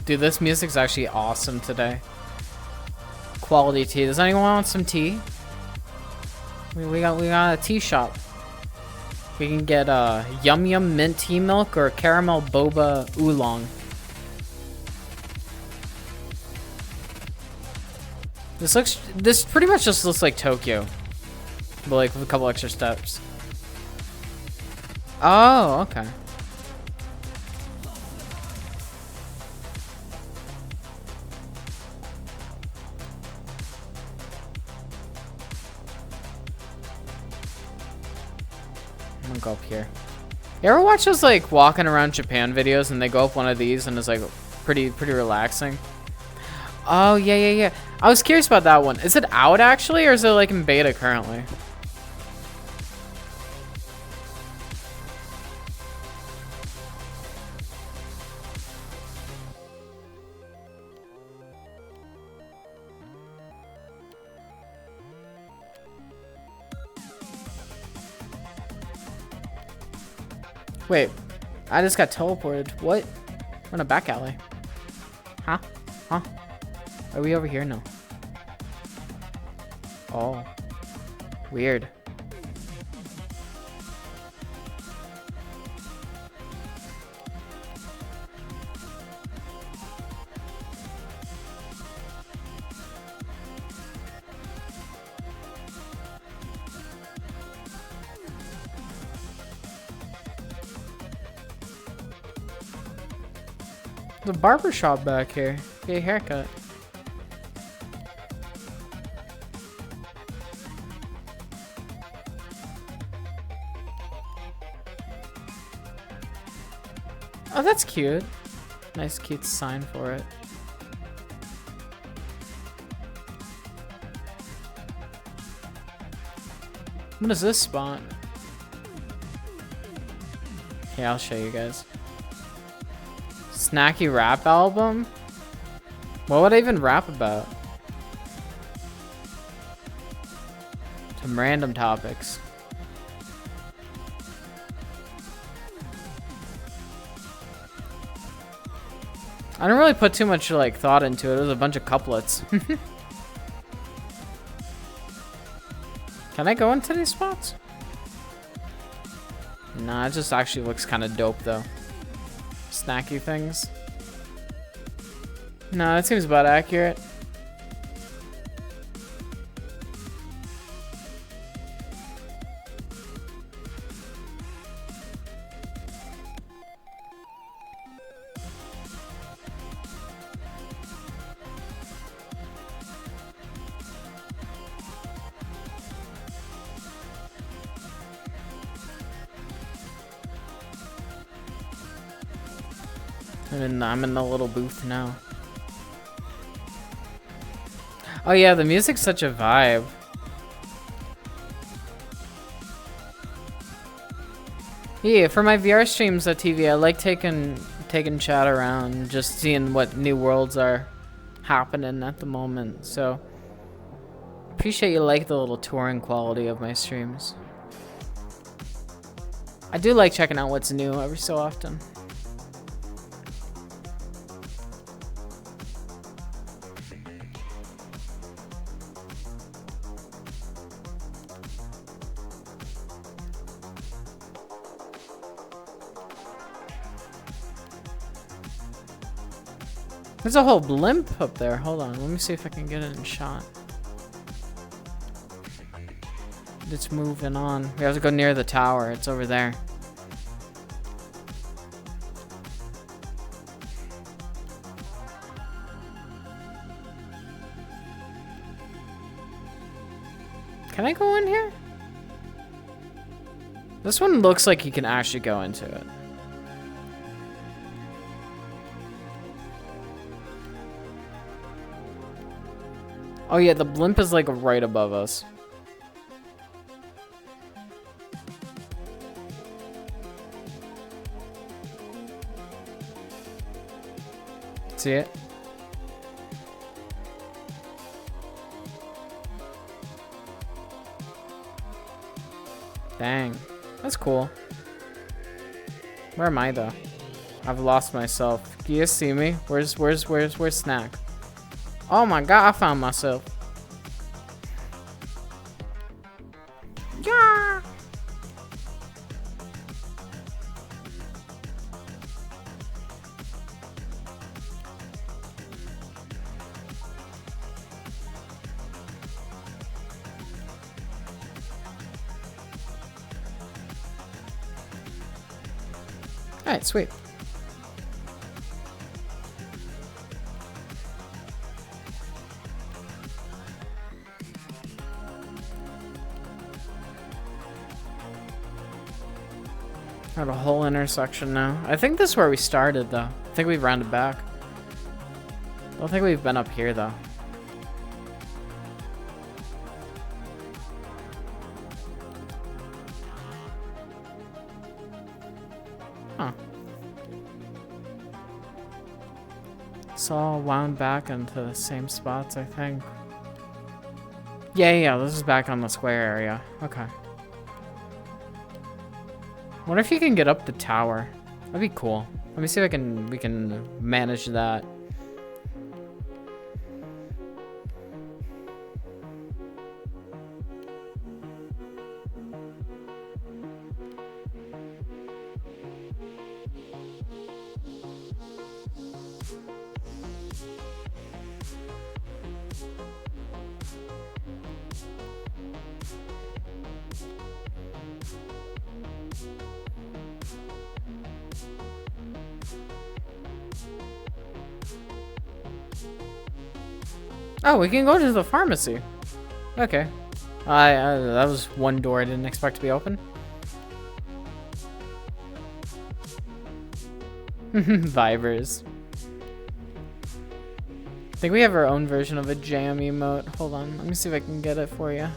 Dude, this music's actually awesome today. Quality tea. Does anyone want some tea? We got a tea shop. We can get yum yum mint tea milk or caramel boba oolong. This pretty much just looks like Tokyo, but like with a couple extra steps. Oh, okay. I'm gonna go up here. You ever watch those like walking around Japan videos and they go up one of these and it's like pretty relaxing? Oh yeah. I was curious about that one. Is it out actually, or is it like in beta currently? Wait, I just got teleported. What? We're in a back alley. Huh? Are we over here? No. Oh. Weird. There's a barber shop back here. Get a haircut. Oh, that's cute. Nice cute sign for it. What is this spot? Okay, I'll show you guys. Snacky rap album? What would I even rap about? Some random topics. I didn't really put too much like thought into it. It was a bunch of couplets. Can I go into these spots? Nah, it just actually looks kind of dope though. Snacky things. No, that seems about accurate. I'm in the little booth now. Oh yeah, the music's such a vibe. Yeah, for my VR streams on TV, I like taking chat around, just seeing what new worlds are happening at the moment. So appreciate you like the little touring quality of my streams. I do like checking out what's new every so often. There's a whole blimp up there. Hold on, let me see if I can get it in shot. It's moving on. We have to go near the tower. It's over there. Can I go in here? This one looks like you can actually go into it. Oh yeah, the blimp is like right above us. See it? Dang, that's cool. Where am I though? I've lost myself. Can you see me? Where's Snack? Oh my god, I found myself. Yeah. All right, sweet. Got a whole intersection now. I think this is where we started, though. I think we've rounded back. I don't think we've been up here, though. Huh. It's all wound back into the same spots, I think. Yeah, this is back on the square area. Okay. Wonder if you can get up the tower. That'd be cool. Let me see if we can manage that. Oh, we can go to the pharmacy. Okay. That was one door I didn't expect to be open. Vibers. I think we have our own version of a jam emote. Hold on, let me see if I can get it for you.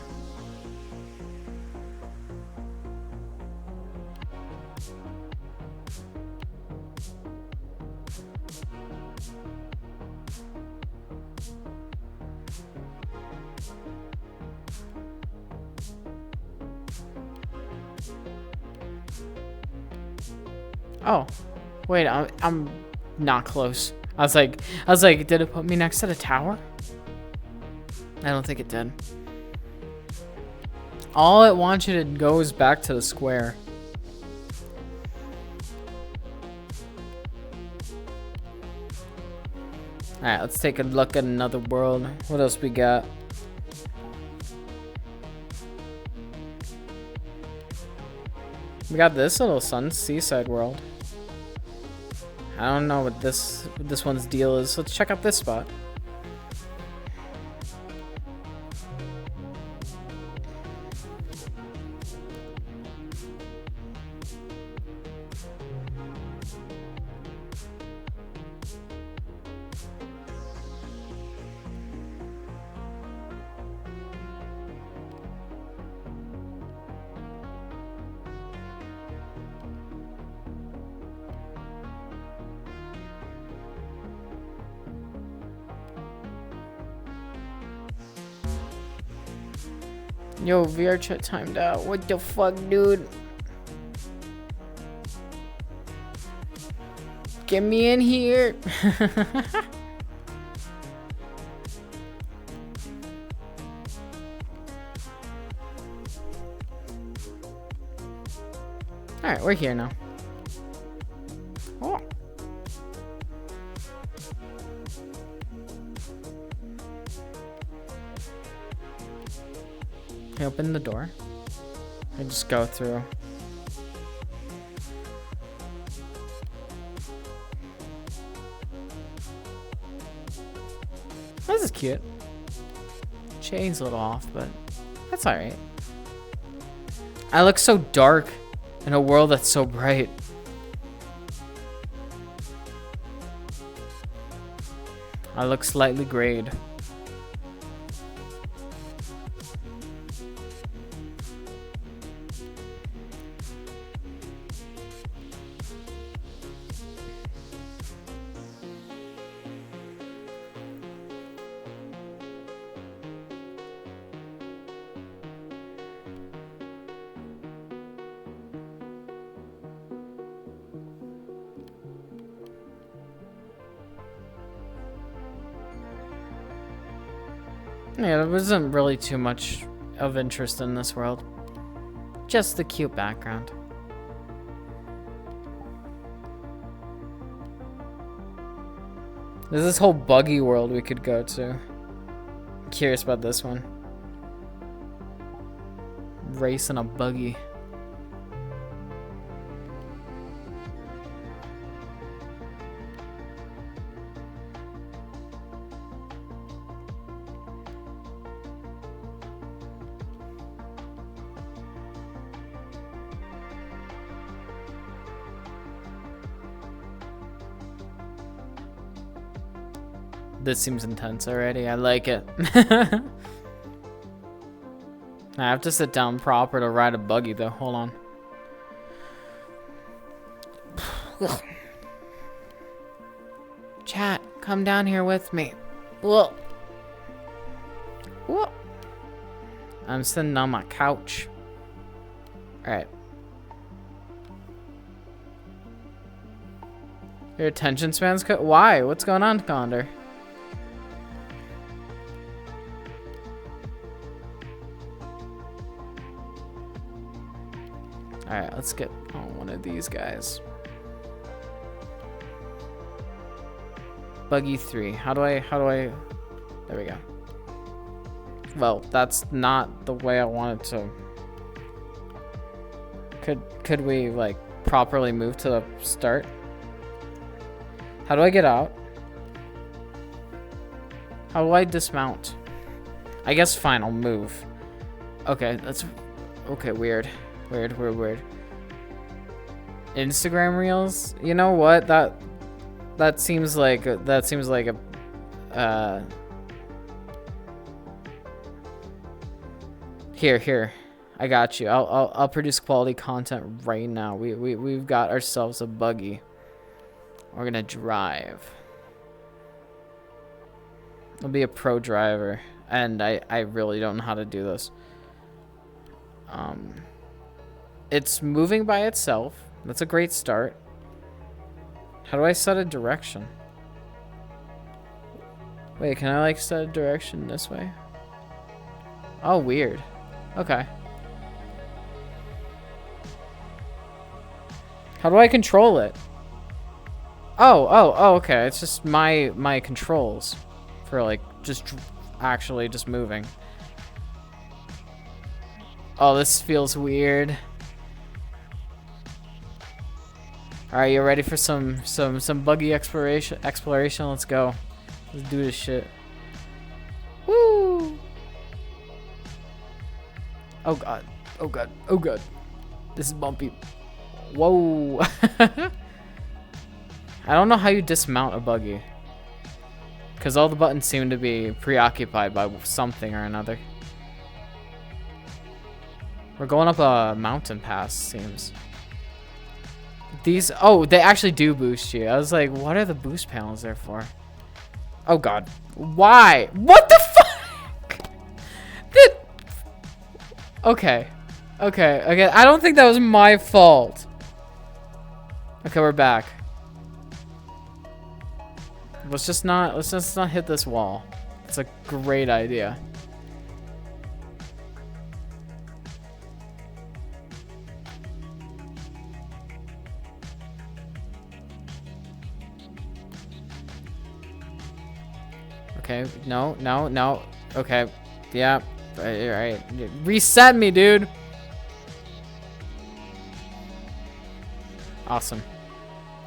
Oh, wait, I'm not close. I was like, did it put me next to the tower? I don't think it did. All it wants you to go is back to the square. Alright, let's take a look at another world. What else we got? We got this little seaside world. I don't know what this one's deal is. Let's check out this spot. Yo, VRChat timed out. What the fuck, dude? Get me in here. Alright, we're here now. Oh. I open the door. I just go through. This is cute. Chain's a little off, but that's alright. I look so dark in a world that's so bright. I look slightly grayed. Yeah, there wasn't really too much of interest in this world. Just the cute background. There's this whole buggy world we could go to. I'm curious about this one. Race in a buggy. This seems intense already. I like it. I have to sit down proper to ride a buggy though. Hold on. Chat, come down here with me. Whoa. Whoa. I'm sitting on my couch. Alright. Your attention span's cut? Why? What's going on, Condor? Alright, let's get on one of these guys. Buggy 3. How do I, there we go. Well, that's not the way I wanted to. Could we, like, properly move to the start? How do I get out? How do I dismount? I guess fine, I'll move. Okay, that's, okay, weird. Weird. Instagram Reels? You know what? That seems like a Here. I got you. I'll produce quality content right now. We've got ourselves a buggy. We're gonna drive. I'll be a pro driver, and I really don't know how to do this. It's moving by itself. That's a great start. How do I set a direction? Wait, can I like set a direction this way? Oh, weird. Okay. How do I control it? Oh, okay. It's just my controls for like just actually just moving. Oh, this feels weird. All right, you ready for some buggy exploration? Let's go. Let's do this shit. Woo! Oh god. Oh god. Oh god. This is bumpy. Whoa. I don't know how you dismount a buggy, because all the buttons seem to be preoccupied by something or another. We're going up a mountain pass, seems. These, oh, they actually do boost you. I was like, what are the boost panels there for? Oh god. Why? What the fuck? Okay. Okay. Okay. I don't think that was my fault. Okay, we're back. Let's just not hit this wall. It's a great idea. Okay, no, no, no. Okay, yeah, right. Reset me, dude. Awesome.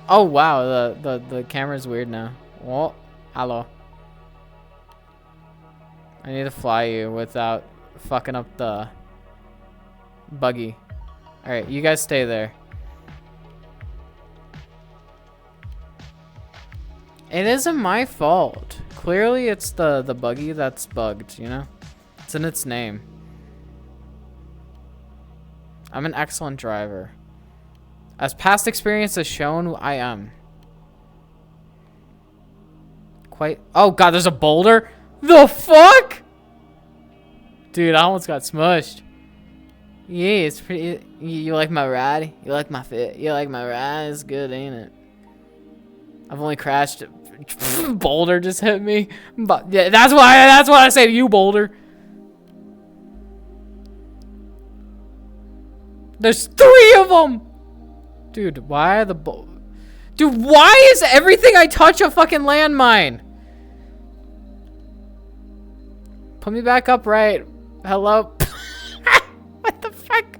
Oh wow, the camera's weird now. Well, hello. I need to fly you without fucking up the buggy. All right, you guys stay there. It isn't my fault. Clearly, it's the buggy that's bugged, you know? It's in its name. I'm an excellent driver. As past experience has shown, I am. Quite... Oh, God, there's a boulder? The fuck? Dude, I almost got smushed. Yeah, it's pretty... You like my ride? You like my fit? You like my ride? It's good, ain't it? I've only crashed... Boulder just hit me. But yeah, that's what I say to you, Boulder. There's 3 of them. Dude, why are the Dude, why is everything I touch a fucking landmine? Put me back up right. Hello. What the fuck?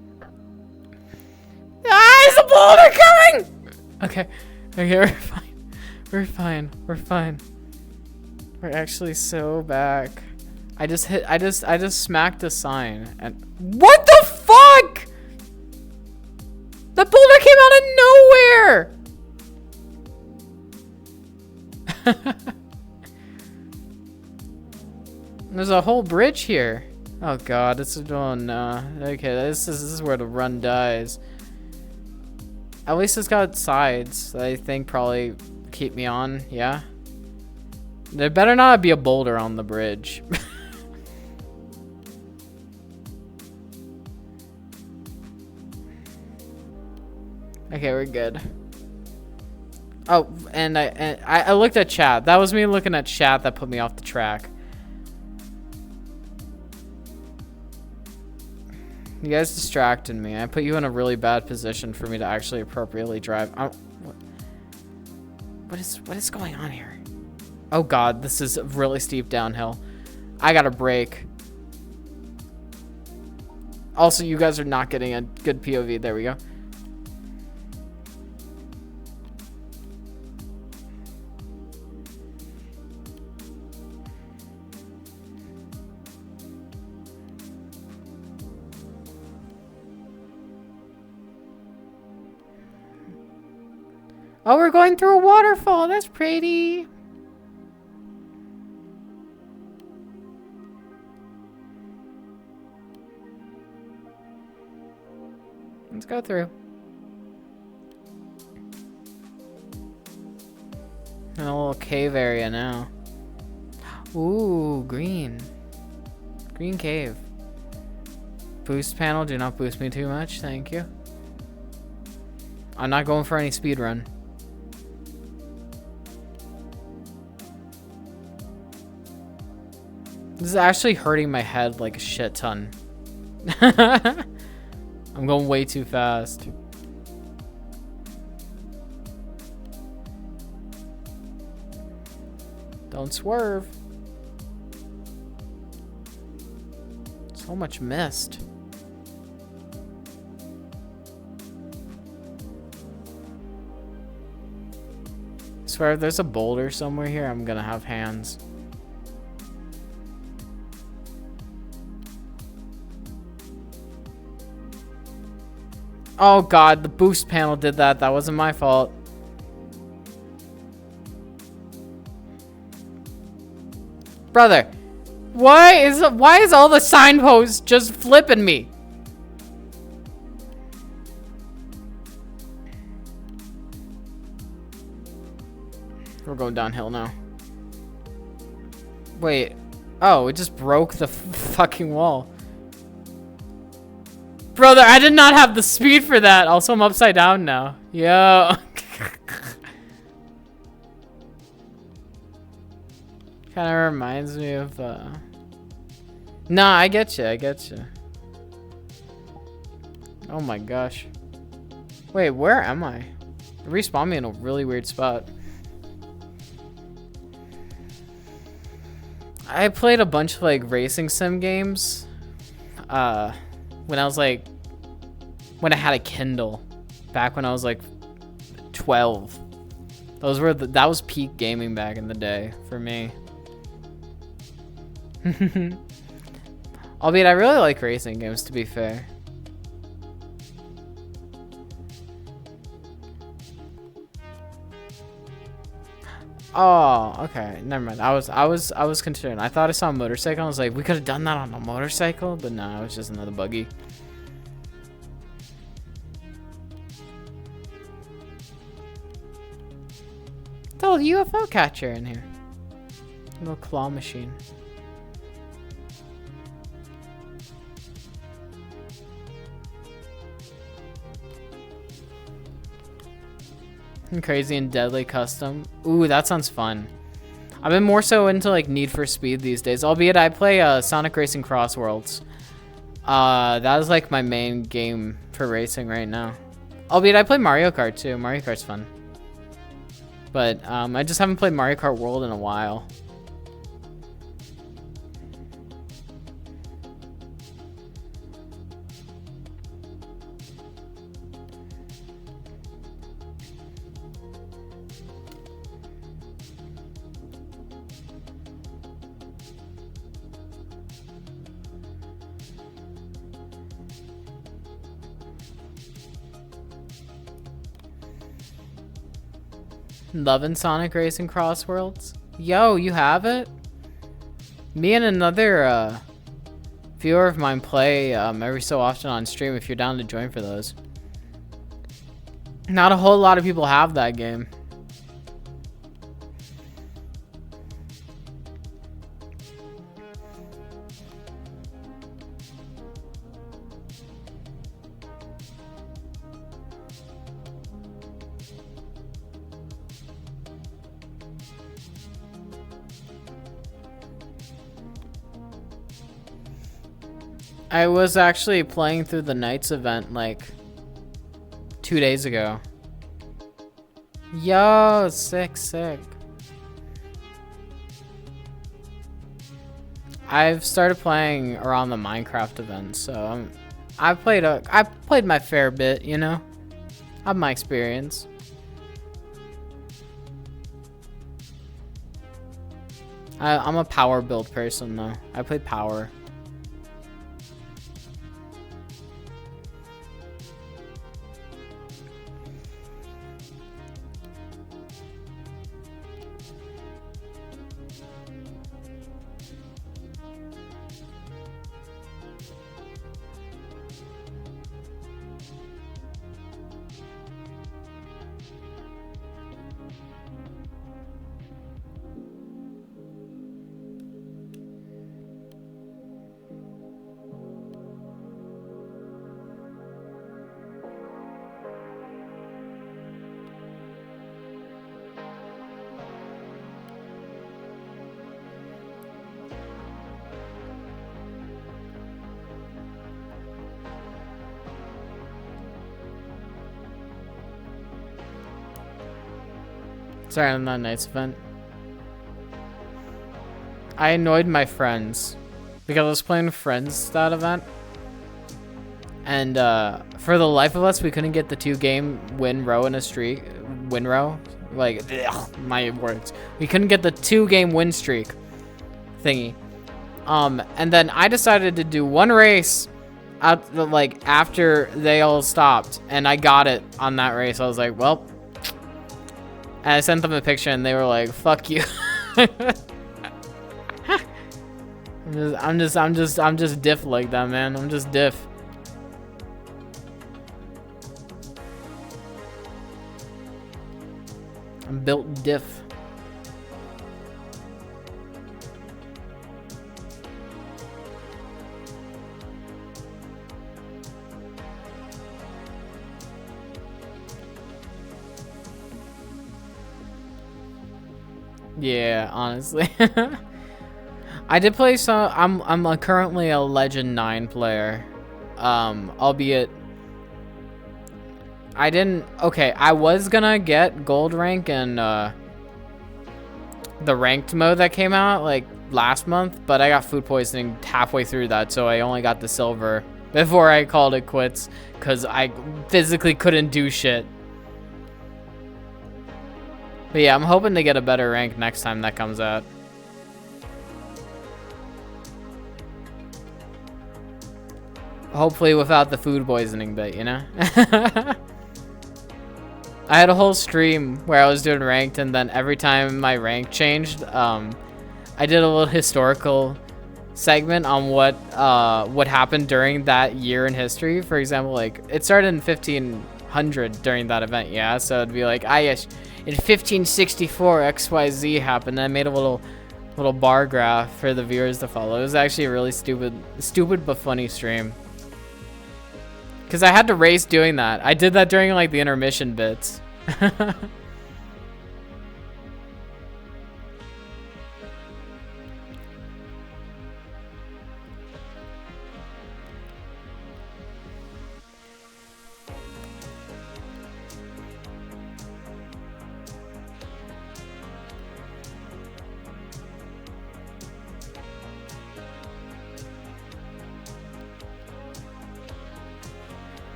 Ah, is a boulder coming? Okay. Okay, we're fine. We're fine. We're fine. We're actually so back. I just smacked a sign and what the fuck? The boulder came out of nowhere. There's a whole bridge here. Oh god, this is oh no. Okay, this is where the run dies. At least it's got sides that I think probably keep me on, yeah? There better not be a boulder on the bridge. Okay, we're good. Oh, and I looked at chat. That was me looking at chat that put me off the track. You guys distracted me. I put you in a really bad position for me to actually appropriately drive. What is going on here? Oh god, this is a really steep downhill. I gotta brake. Also, you guys are not getting a good POV. There we go. Oh, we're going through a waterfall. That's pretty. Let's go through. In a little cave area now. Ooh, green. Green cave. Boost panel. Do not boost me too much. Thank you. I'm not going for any speed run. This is actually hurting my head like a shit ton. I'm going way too fast. Don't swerve. So much mist. I swear if there's a boulder somewhere here, I'm gonna have hands. Oh god, the boost panel did that. That wasn't my fault. Brother, why is all the signposts just flipping me? We're going downhill now. Wait. Oh, it just broke the fucking wall. Brother, I did not have the speed for that. Also, I'm upside down now. Yo. Kind of reminds me of, Nah, I get you. I get you. Oh my gosh. Wait, where am I? It respawned me in a really weird spot. I played a bunch of like racing sim games when I was like, when I had a Kindle back when I was like 12. Those were that was peak gaming back in the day for me. Albeit I really like racing games, to be fair. Oh, okay. Never mind. I was concerned. I thought I saw a motorcycle. I was like, we could have done that on a motorcycle, but no, it was just another buggy. The little UFO catcher in here. Little claw machine. Crazy and Deadly Custom. Ooh, that sounds fun. I've been more so into like Need for Speed these days, albeit I play Sonic Racing Cross Worlds. That is like my main game for racing right now. Albeit I play Mario Kart too. Mario Kart's fun. But I just haven't played Mario Kart World in a while. Loving Sonic Racing Cross Worlds. Yo, you have it? Me and another viewer of mine play every so often on stream if you're down to join for those. Not a whole lot of people have that game. I was actually playing through the Knights event like 2 days ago. Yo, sick. I've started playing around the Minecraft event, so I've played my fair bit, you know. I have my experience. I'm a power build person though. I play power. Sorry, I'm not a Knights event. I annoyed my friends because I was playing Friends that event, and for the life of us, we couldn't get the 2-game win row in a streak. Win row, like ugh, my words. We couldn't get the 2-game win streak thingy. And then I decided to do one race out like after they all stopped, and I got it on that race. I was like, well. And I sent them a picture and they were like, fuck you. I'm just diff like that, man. I'm just diff. I'm built diff. Yeah, honestly. I did play some. I'm currently a Legend 9 player. Albeit I didn't. Okay, I was gonna get gold rank in the ranked mode that came out like last month, but I got food poisoning halfway through that, so I only got the silver before I called it quits because I physically couldn't do shit. But yeah, I'm hoping to get a better rank next time that comes out. Hopefully without the food poisoning bit, you know? I had a whole stream where I was doing ranked, and then every time my rank changed, I did a little historical segment on what happened during that year in history. For example, like it started in 1500 during that event, yeah. So it'd be like, yes, in 1564 XYZ happened. And I made a little bar graph for the viewers to follow. It was actually a really stupid but funny stream. Because I had to race doing that. I did that during like the intermission bits.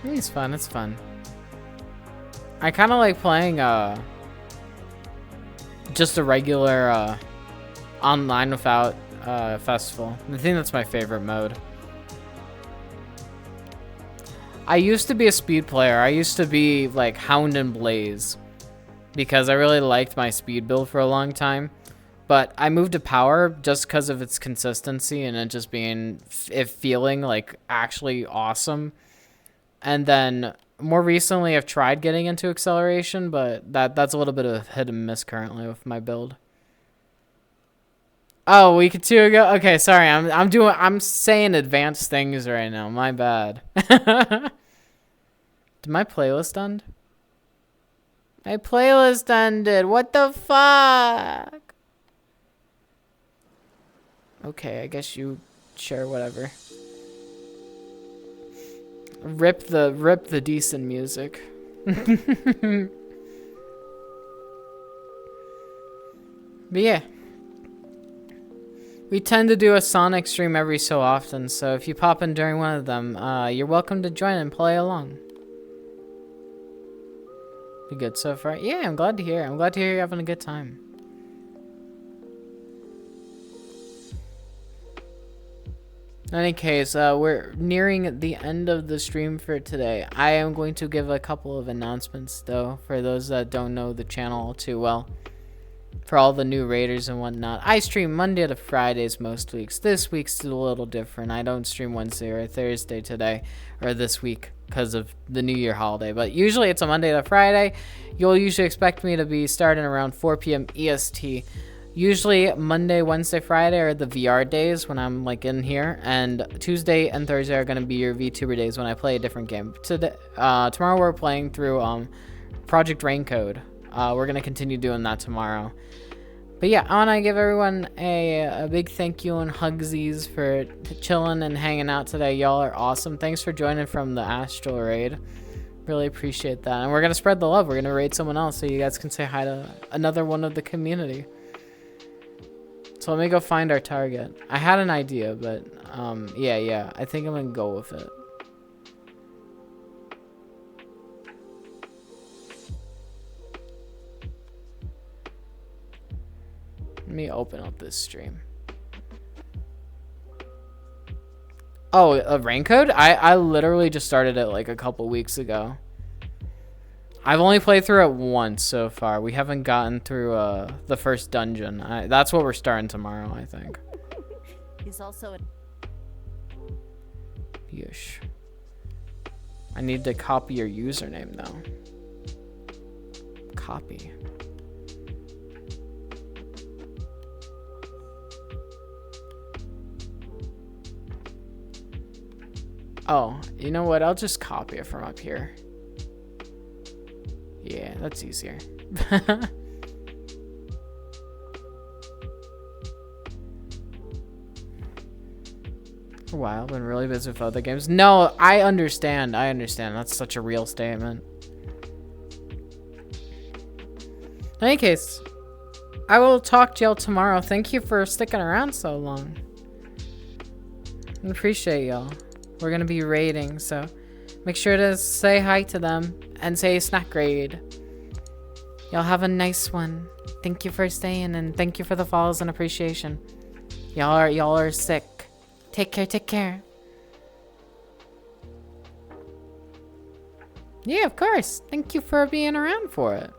It's fun, it's fun. I kind of like playing just a regular online without festival. I think that's my favorite mode. I used to be a speed player. I used to be like Hound and Blaze because I really liked my speed build for a long time. But I moved to power just because of its consistency and it just being, it feeling like actually awesome. And then more recently, I've tried getting into acceleration, but that's a little bit of hit and miss currently with my build. Oh, a week or two ago. Okay, sorry. I'm saying advanced things right now. My bad. Did my playlist end? My playlist ended. What the fuck? Okay, I guess you share whatever. Rip the decent music. But yeah. We tend to do a Sonic stream every so often, so if you pop in during one of them, you're welcome to join and play along. You good so far? Yeah, I'm glad to hear. I'm glad to hear you're having a good time. In any case, we're nearing the end of the stream for today. I am going to give a couple of announcements, though, for those that don't know the channel too well. For all the new raiders and whatnot. I stream Monday to Fridays most weeks. This week's a little different. I don't stream Wednesday or Thursday today, or this week, because of the New Year holiday. But usually it's a Monday to Friday. You'll usually expect me to be starting around 4 p.m. EST. Usually Monday, Wednesday, Friday are the VR days when I'm like in here, and Tuesday and Thursday are gonna be your VTuber days when I play a different game. Today, tomorrow we're playing through Project Raincode. We're gonna continue doing that tomorrow. But yeah, I wanna give everyone a big thank you and hugsies for chilling and hanging out today. Y'all are awesome. Thanks for joining from the Astral raid. Really appreciate that. And we're gonna spread the love. We're gonna raid someone else so you guys can say hi to another one of the community. So let me go find our target. I had an idea, but yeah, I think I'm gonna go with it. Let me open up this stream. Oh, a Raincode? I literally just started it like a couple weeks ago. I've only played through it once so far. We haven't gotten through the first dungeon. That's what we're starting tomorrow, I think. He's also a... Yeesh. I need to copy your username though. Copy. Oh, you know what? I'll just copy it from up here. Yeah, that's easier. For a while, I've been really busy with other games. No, I understand. That's such a real statement. In any case, I will talk to y'all tomorrow. Thank you for sticking around so long. I appreciate y'all. We're gonna be raiding, so make sure to say hi to them and say snack raid. Y'all have a nice one. Thank you for staying and thank you for the follows and appreciation. Y'all are sick. Take care, take care. Yeah, of course. Thank you for being around for it.